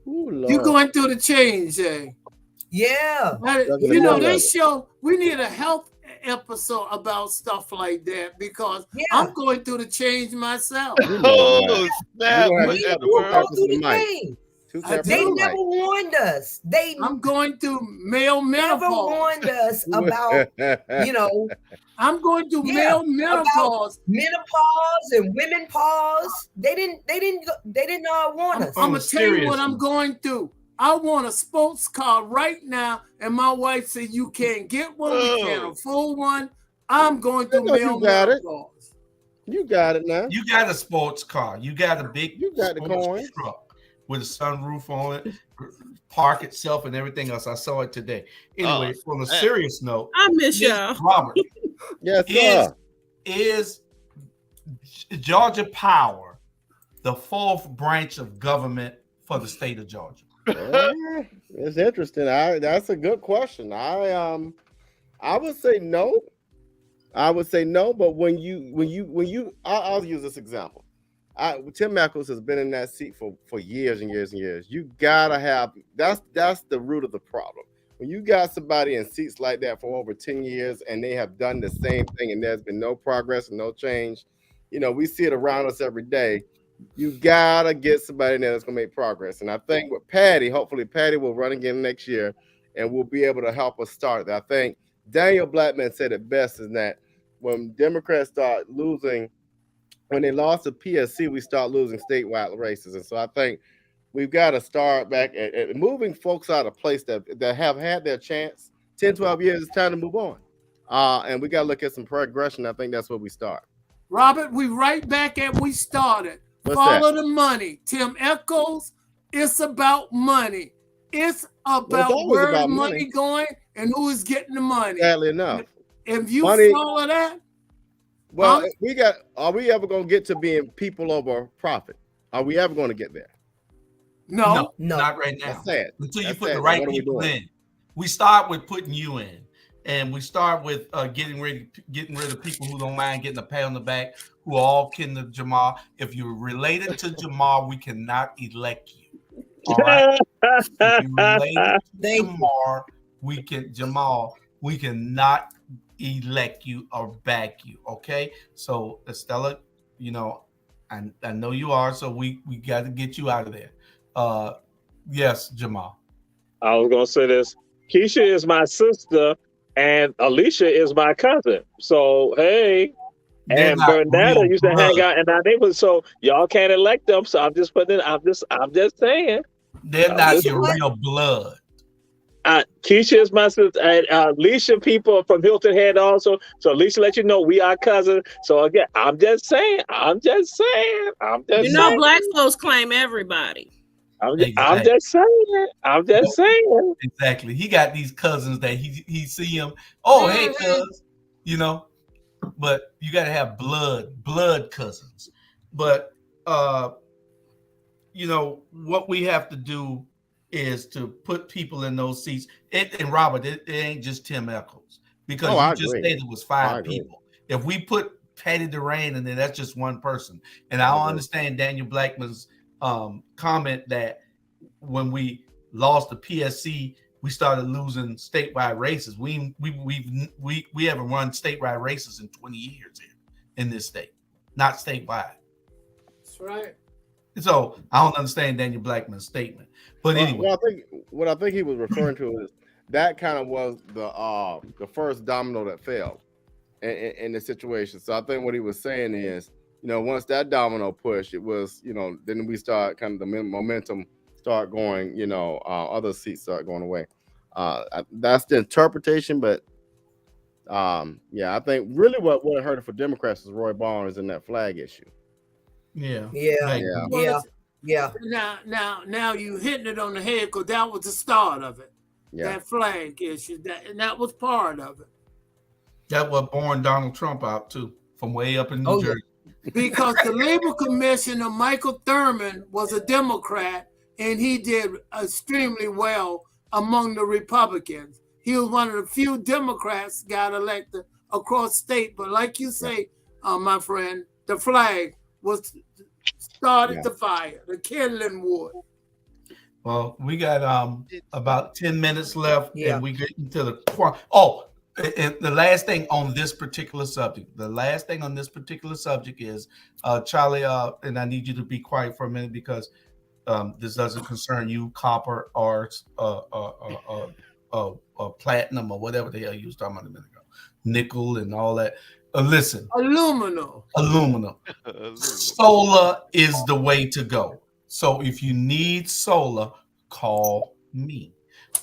Ooh, you going through the change, eh? Yeah. They show we need a health episode about stuff like that because I'm going through the change myself. Oh, snap. They never warned us. I'm going through male menopause. Never warned us about, I'm going through male menopause. Menopause and women pause. They didn't warn us. I'm gonna tell you what I'm going through. I want a sports car right now, and my wife said you can't get one, we can't afford one. I'm going through male menopause. You got it now. You got a sports car. You got a big the coin truck with a sunroof on it, park itself and everything else. I saw it today. Anyway, on a serious note, I miss y'all. Robert. Yes, sir. Is Georgia Power the fourth branch of government for the state of Georgia? It's interesting. That's a good question. I would say no. But when you I'll use this example. Tim Echols has been in that seat for years and years and years. You gotta have that's the root of the problem. When you got somebody in seats like that for over 10 years and they have done the same thing and there's been no progress and no change, we see it around us every day. You gotta get somebody in there that's gonna make progress. And I think with Patty, hopefully Patty will run again next year and will be able to help us start that. I think Daniel Blackman said it best is that when Democrats start losing, when they lost the PSC, we start losing statewide races. And so I think we've got to start back at moving folks out of place that have had their chance. 10, 12 years, it's time to move on. And we got to look at some progression. I think that's where we start. Robert, we right back at we started. Follow the money. Tim Echols, it's about money. It's about where the money going and who is getting the money. Sadly enough. if you Money- follow that, Well, Huh? are we ever going to get to being people over profit? Are we ever going to get there? no. Not right now. That's sad. Until you That's put the sad. right What are we people doing? in. We start with putting you in, and we start with getting rid of people who don't mind getting a pat on the back, who are all kin to Jamal. If you're related to Jamal, we cannot elect you. All right. If you're related to Jamal, we cannot elect you or back you. Okay. So Estella, you know, I know you are, so we got to get you out of there. Yes, Jamal. I was gonna say this. Keisha is my sister, and Alicia is my cousin. So hey, They're and not Bernetta real used to blood. hang out in our neighborhood. So y'all can't elect them. So I'm just putting it. I'm just saying. They're not your real blood. Keisha is my sister, and Alicia people from Hilton Head also. So Alicia let you know we are cousins. So again, I'm just saying. You know, black folks claim everybody. I'm just saying. Exactly. He got these cousins that he see him. Oh, hey, cuz, you know. But you got to have blood cousins. But you know what we have to do is to put people in those seats. And Robert, it ain't just Tim Echols, because you just said it was 5 people. If we put Patty Duran in there, that's just one person. And I don't understand Daniel Blackman's comment that when we lost the PSC, we started losing statewide races. We haven't run statewide races in 20 years here in this state, not statewide. That's right. So I don't understand Daniel Blackman's statement. But anyway, what I think he was referring to is that kind of was the first domino that fell in the situation. So I think what he was saying is, you know, once that domino pushed, it was, you know, then we start kind of the momentum start going, you know, other seats start going away. That's the interpretation, but yeah, I think really what hurt it for Democrats is Roy Barnes and that flag issue. Yeah. Now you hitting it on the head, because that was the start of it. Yeah. That flag issue, that was part of it. That was born Donald Trump out too, from way up in New Jersey. Because the Labor Commissioner Michael Thurman was a Democrat, and he did extremely well among the Republicans. He was one of the few Democrats got elected across state. But like you say, my friend, the flag was started the fire, the kindling wood. Well, we got about 10 minutes left, and we get into the and the last thing on this particular subject. Is Charlie, and I need you to be quiet for a minute, because this doesn't concern you, copper or platinum or whatever the hell you was talking about a minute ago, nickel and all that. Listen, aluminum. Solar is the way to go. So if you need solar, call me.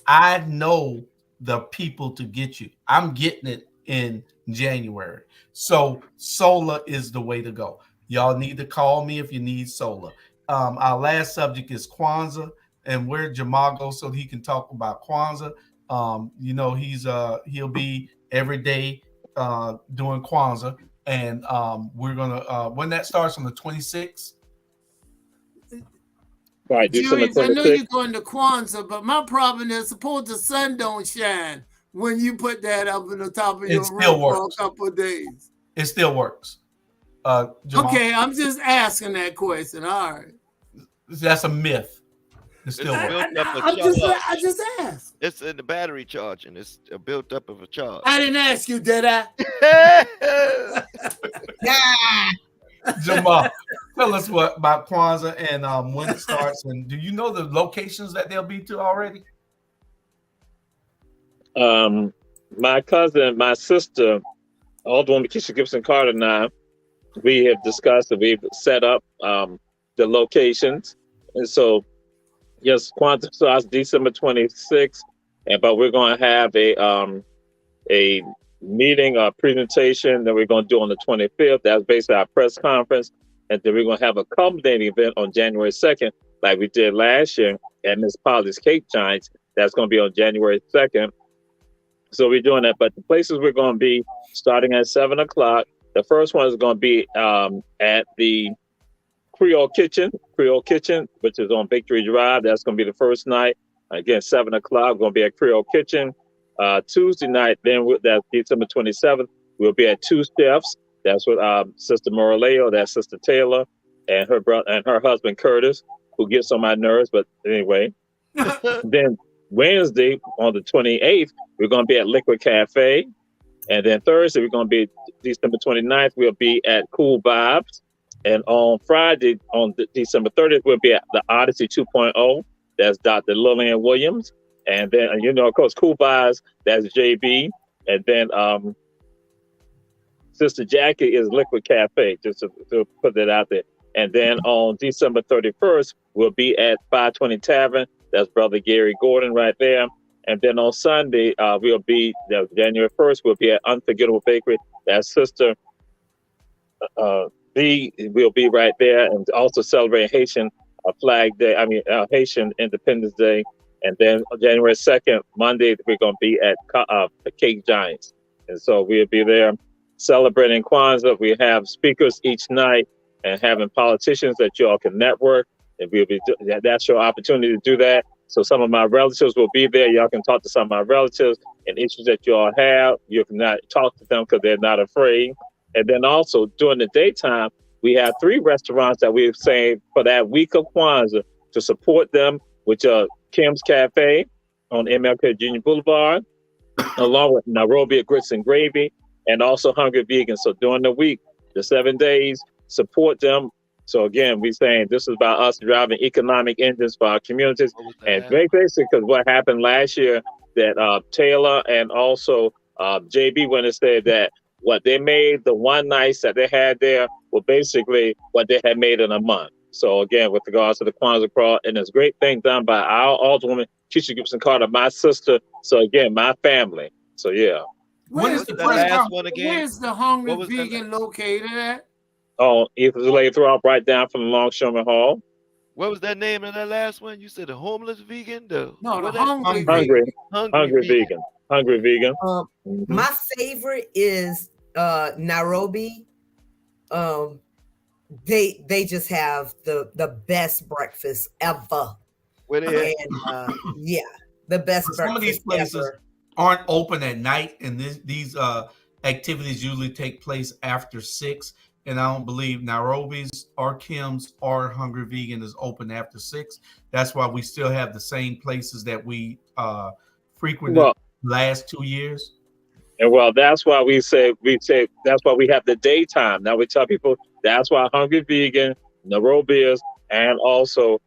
I know the people to get you. I'm getting it in January. So solar is the way to go. Y'all need to call me if you need solar. Our last subject is Kwanzaa, and where Jamal goes so he can talk about Kwanzaa. You know, he'll be every day doing Kwanzaa, and we're gonna when that starts on the 26th. Right, Julius, I know you're going to Kwanzaa, but my problem is, suppose the sun don't shine when you put that up on the top of your roof for a couple of days. It still works. Okay, I'm just asking that question. All right. That's a myth. It still works. I just asked. It's in the battery charging. It's built up of a charge. I didn't ask you, did I? Jamal, tell us what about Kwanzaa and when it starts, and do you know the locations that they'll be to already? My cousin, my sister, Alderwoman Keisha Gibson Carter, and I, we have discussed and we've set up the locations, and so yes, Kwanzaa starts December 26th, but we're going to have a meeting, a presentation that we're going to do on the 25th. That's basically our press conference. And then we're going to have a culminating event on January 2nd, like we did last year at Miss Polly's Cake Giants. That's going to be on January 2nd. So we're doing that. But the places we're going to be starting at 7 o'clock. The first one is going to be at the Creole Kitchen, which is on Victory Drive. That's going to be the first night. Again, 7 o'clock, going to be at Creole Kitchen. Tuesday night, then that's December 27th, we'll be at Two Chefs. That's with Sister Moraleo, that's Sister Taylor, and her brother and her husband Curtis, who gets on my nerves. But anyway, then Wednesday on the 28th, we're going to be at Liquid Cafe. And then Thursday, we're going to be December 29th, we'll be at Cool Vibes. And on Friday, on December 30th, we'll be at the Odyssey 2.0. That's Dr. Lillian Williams. And then, of course, Cool Vibes, that's JB. And then Sister Jackie is Liquid Cafe, just to put that out there. And then on December 31st, we'll be at 520 Tavern. That's Brother Gary Gordon right there. And then on Sunday, we'll be, January 1st, we'll be at Unforgettable Bakery. That's Sister B will be right there. And also celebrating Haitian Flag Day, Haitian Independence Day. And then January 2nd, Monday, we're going to be at Cake Giants. And so we'll be there celebrating Kwanzaa. We have speakers each night and having politicians that you all can network. And that's your opportunity to do that. So some of my relatives will be there. Y'all can talk to some of my relatives and issues that you all have. You can not talk to them because they're not afraid. And then also during the daytime, we have 3 restaurants that we've saved for that week of Kwanzaa to support them, which are Kim's Cafe on MLK Junior Boulevard, along with Nairobi Grits and Gravy, and also Hungry Vegan. So during the week, the 7 days, support them. So again, we're saying this is about us driving economic engines for our communities. And basically, because what happened last year, that Taylor and also JB went and said that what they made, the one nights that they had there, were basically what they had made in a month. So again, with regards to the Kwanzaa Krawl, and it's a great thing done by our Alderwoman, Keisha Gibson Carter, my sister. So again, my family. So yeah. Where's the last one again? Where's the Hungry Vegan located at? Oh, it was laid throughout right down from the Longshoreman Hall. What was that name of that last one? You said the homeless vegan? No, the Hungry vegan. Hungry vegan. My favorite is Nairobi. They just have the best breakfast ever. Where they and, yeah, the best breakfast some of these places ever. Aren't open at night, and these activities usually take place after 6. And I don't believe Nairobi's or Kim's or Hungry Vegan is open after 6. That's why we still have the same places that we frequented the last 2 years. And that's why we say that's why we have the daytime. Now we tell people that's why Hungry Vegan, Nairobi's, and also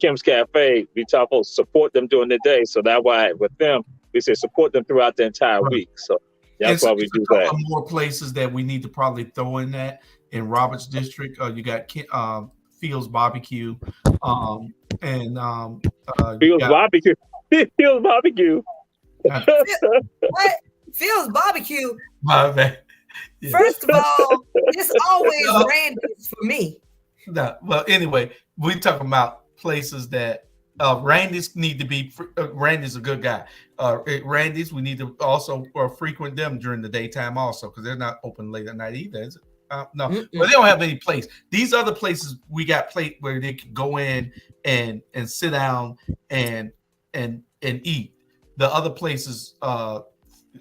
Kim's Cafe, we tell people support them during the day. So that's why with them we say support them throughout the entire week. So that's why we do that. More places that we need to probably throw in that in Roberts District. You got Fields Barbecue, and Fields Barbecue. Fields Barbecue. What? Fields Barbecue. My bad. Yeah. First of all, it's always Randy's for me. No, well, anyway, we're talking about places that Randy's need to be. Randy's a good guy. Randy's, we need to also frequent them during the daytime also, because they're not open late at night either. Is it? No, but they don't have any place. These other places we got where they can go in and sit down and eat. The other places,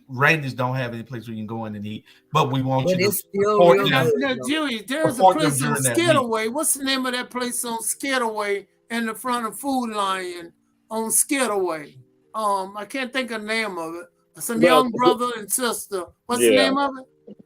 Randy's don't have any place where you can go in and eat, but we want you to support them. Now, Julie, there's a place on Skidaway. What's the name of that place on Skidaway in the front of Food Lion on Skidaway? I can't think of the name of it. Some young brother and sister. What's the name of it?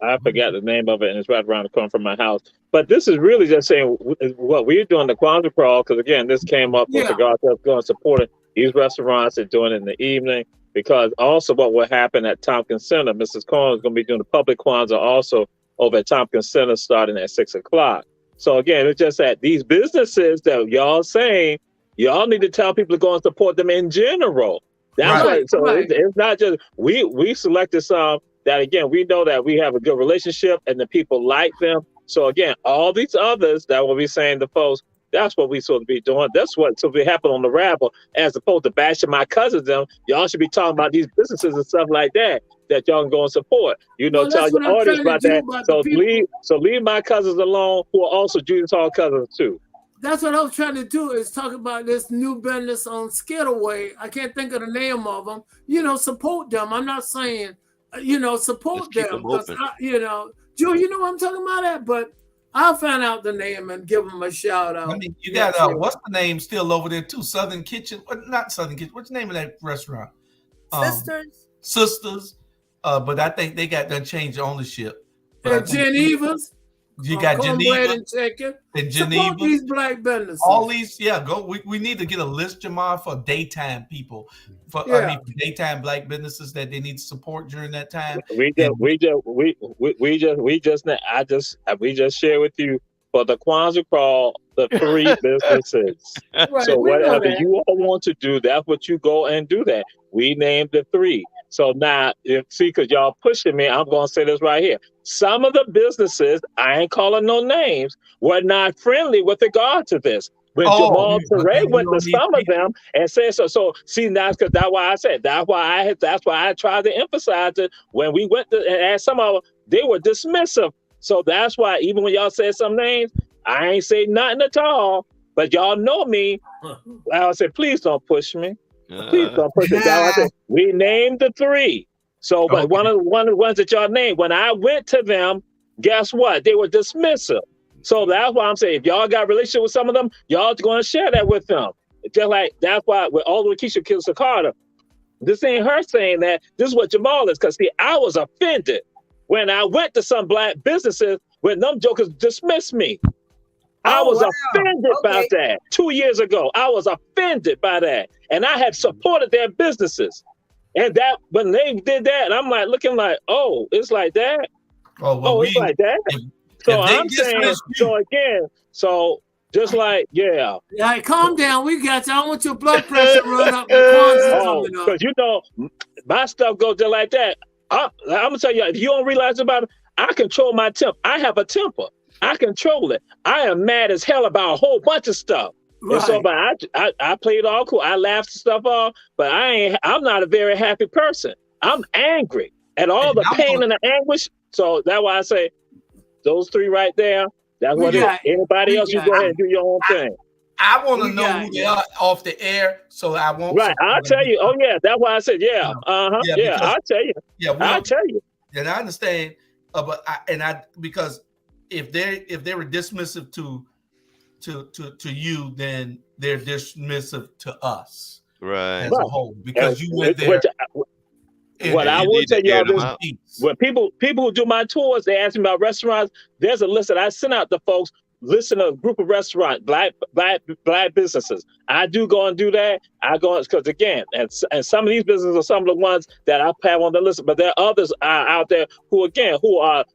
I forgot the name of it, and it's right around the corner from my house. But this is really just saying what we're doing, the Kwanzaa Krawl, because again, this came up with regards to going supporting these restaurants and doing it in the evening. Because also what will happen at Tompkins Center, Mrs. Cohen is going to be doing the public Kwanzaa also over at Tompkins Center starting at 6 o'clock. So again, it's just that these businesses that y'all saying, y'all need to tell people to go and support them in general. That's right. So it's not just, we selected some that, again, we know that we have a good relationship and the people like them. So again, all these others that will be saying to folks, That's what we supposed to be doing. That's what's supposed to be happening on the Rabble, as opposed to bashing my cousins. Them, y'all should be talking about these businesses and stuff like that y'all can go and support. Well, Tell your audience about that. So people. leave my cousins alone, who are also Julius Hall cousins too. That's what I was trying to do, is talk about this new business on Skidaway. I can't think of the name of them. Support them. I'm not saying, support them. Because, Joe, you know what I'm talking about that? But I'll find out the name and give them a shout out. I mean, you got, what's the name still over there too? Southern Kitchen. Not Southern Kitchen. What's the name of that restaurant? Sisters. But I think they got done changed ownership. And Geneva's. You got Geneva and chicken. And Geneva. Support these black businesses. All these, go. We need to get a list, Jamal, for daytime people. For daytime black businesses that they need to support during that time. We just shared with you for the Kwanzaa Krawl, the 3 businesses. Right, so whatever you all want to do, that's what you go and do that. We named the 3. So now, because y'all pushing me, I'm going to say this right here. Some of the businesses, I ain't calling no names, were not friendly with regard to this. When Jamal Touré went to some of them and said so. So see, that's why I said that's why I tried to emphasize it. When we went to and asked some of them, they were dismissive. So that's why even when y'all said some names, I ain't say nothing at all. But y'all know me. I said, please don't push me. Please don't push me down. I said, we named the 3. So, but one of the ones that y'all named, when I went to them, guess what? They were dismissive. So that's why I'm saying, if y'all got a relationship with some of them, y'all going to share that with them. Just like that's why with all the Keisha kills Carter, this ain't her saying that. This is what Jamal is. Because see, I was offended when I went to some black businesses when them jokers dismissed me. I was offended by that 2 years ago. I was offended by that. And I had supported their businesses. And that when they did that, I'm like looking like, oh, it's like that. It's like that. So I'm saying, so just like, All right, calm down. We got you. I don't want your blood pressure run up. Because my stuff goes just like that. I'm gonna tell you, if you don't realize about it, I control my temper. I have a temper. I control it. I am mad as hell about a whole bunch of stuff. Right. And so, but I played all cool. I laughed stuff off, but I'm not a very happy person. I'm angry at all the pain and the anguish. So that's why I say those 3 right there. That's what it is. Anybody else, you go ahead and do your own thing. I want to know who they are off the air, so I won't. Right, I'll tell you. Oh yeah, that's why I said I'll tell you. I'll tell you. And I understand, because if they were dismissive to you, then they're dismissive to us, right, as a whole, because you went there. What I will tell y'all is, when people who do my tours, they ask me about restaurants. There's a list that I send out to folks. Listen to a group of restaurants, black businesses. I do go and do that. I go because again, and some of these businesses are some of the ones that I have on the list. But there are others out there who are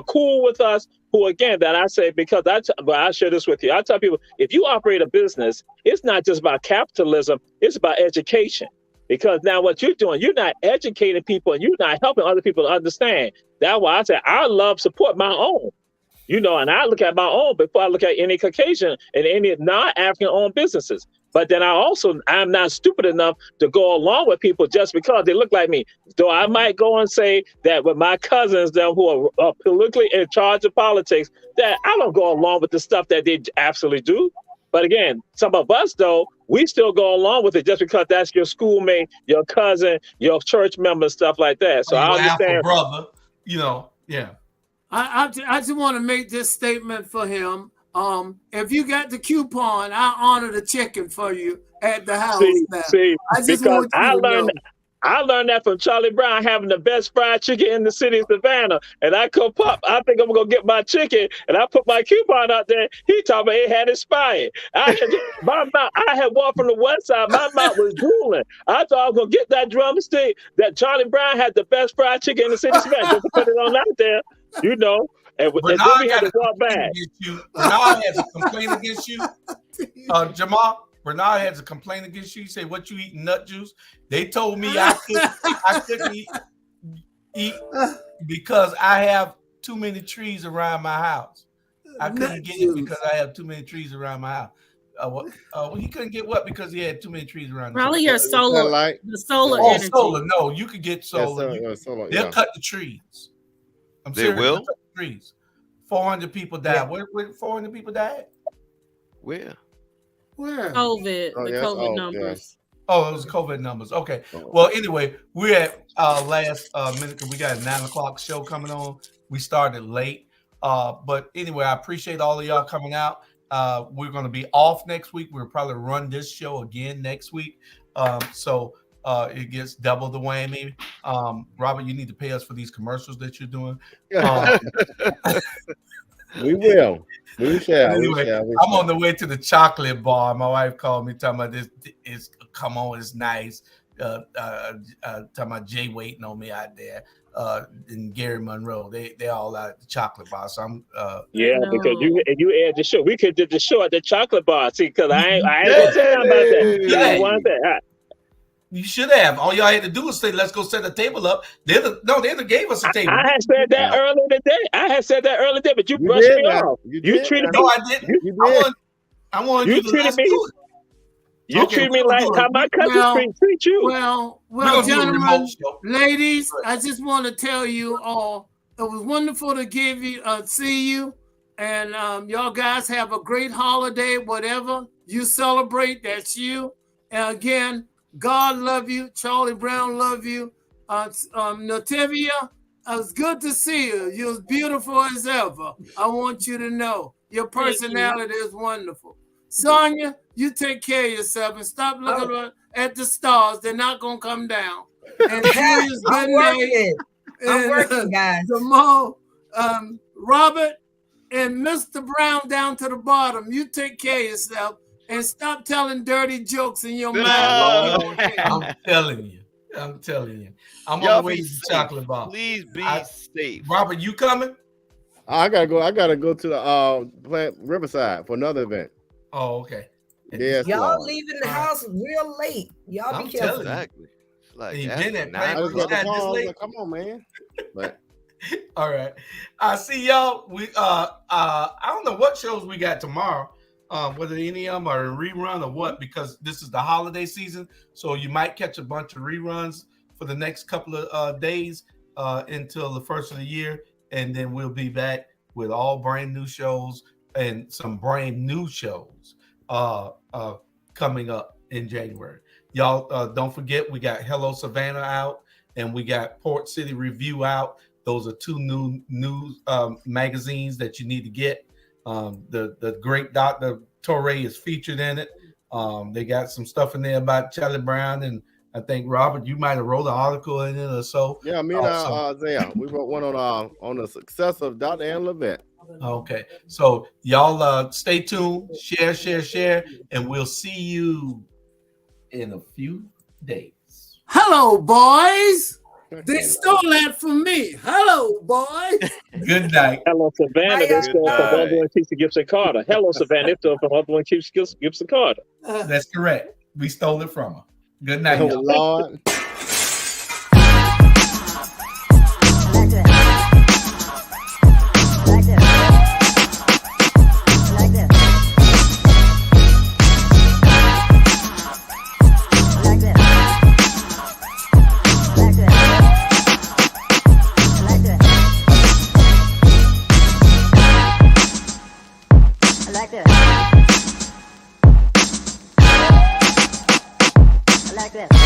cool with us. Who again that I say because I share this with you. I tell people if you operate a business, it's not just about capitalism. It's about education. Because now what you're doing, you're not educating people and you're not helping other people to understand. That's why I say I love support my own. And I look at my own before I look at any Caucasian and any non-African owned businesses. But then I'm not stupid enough to go along with people just because they look like me. Though I might go and say that with my cousins, them who are politically in charge of politics, that I don't go along with the stuff that they absolutely do. But again, some of us, though, we still go along with it just because that's your schoolmate, your cousin, your church member, stuff like that. So I understand. Brother, I just want to make this statement for him. If you got the coupon, I honor the chicken for you at the house. I learned that from Charlie Brown having the best fried chicken in the city of Savannah. And I come up, I think I'm going to get my chicken. And I put my coupon out there. He told me it had expired. I had one from the west side. My mouth was drooling. I thought I was going to get that drumstick that Charlie Brown had the best fried chicken in the city of Savannah. Just to put it on out there, And then we had to walk back. Bernard has a complaint against you. Jamal. Bernard has a complaint against you. He said, "What you eating, nut juice?" They told me I couldn't eat because I have too many trees around my house. I couldn't get it because I have too many trees around my house. He couldn't get what because he had too many trees around. Probably your solar, Sunlight. the solar Oh, energy. solar. No, you could get solar. Solar, They'll cut the trees. I'm They serious. will? They'll cut the trees. 400 people died. Where 400 people died? Where? COVID. The COVID numbers. Oh, it was COVID numbers. Okay. Well, anyway, we're at last minute because we got a 9:00 show coming on. We started late. But anyway, I appreciate all of y'all coming out. We're going to be off next week. We'll probably run this show again next week. So it gets double the whammy. Robert, you need to pay us for these commercials that you're doing. We will. We shall. Anyway, I'm on the way to the chocolate bar. My wife called me talking about this. Come on, it's nice. Talking about Jay waiting on me out there. In Gary Monroe, they all out at the chocolate bar. So I'm because you aired the show. We could do the show at the chocolate bar. See, because I ain't gonna tell you about that. You should have. All y'all had to do was say, "Let's go set a table up." They gave us a table. I had said that earlier today. But you brushed me off. You treated me. No, I didn't. I wanted you to treated me. You treat me like how my cousin treat you. Well, gentlemen, ladies, I just want to tell you all, it was wonderful to see you, and y'all guys have a great holiday. Whatever you celebrate, that's you. And again, God love you. Charlie Brown love you. Nativia, it's good to see you. You're as beautiful as ever. I want you to know your personality is wonderful. Sonia, you take care of yourself and stop looking at the stars. They're not going to come down. And Julius, good night. I'm working, guys. Jamal, Robert, and Mr. Brown down to the bottom. You take care of yourself and stop telling dirty jokes in your mouth. I'm telling you. I'm on the way to the chocolate bar. Please be safe. Robert, you coming? I gotta go. I gotta go to the plant Riverside for another event. Oh, okay. Yes, y'all leaving the house real late. Y'all be careful. Exactly. Like come on, man. But all right. I see y'all. We I don't know what shows we got tomorrow. Whether any of them are a rerun or what, because this is the holiday season. So you might catch a bunch of reruns for the next couple of days until the first of the year. And then we'll be back with all brand new shows and some brand new shows coming up in January. Y'all don't forget, we got Hello Savannah out and we got Port City Review out. Those are two new news magazines that you need to get. The great Dr. Torre is featured in it. They got some stuff in there about Charlie Brown, and I think Robert, you might have wrote an article in it or so. Yeah, me and Isaiah, we wrote one on the success of Dr. Ann Levette. Okay, so y'all stay tuned, share, and we'll see you in a few days. Hello, boys. They stole that from me. Hello, boys. Good night. Hello, Savannah. They stole from Osborne Teacher Gibson Carter. Hello, Savannah. They stole from Osborne Teacher Gibson Carter. That's correct. We stole it from her. Good night. Oh, Lord. Like this.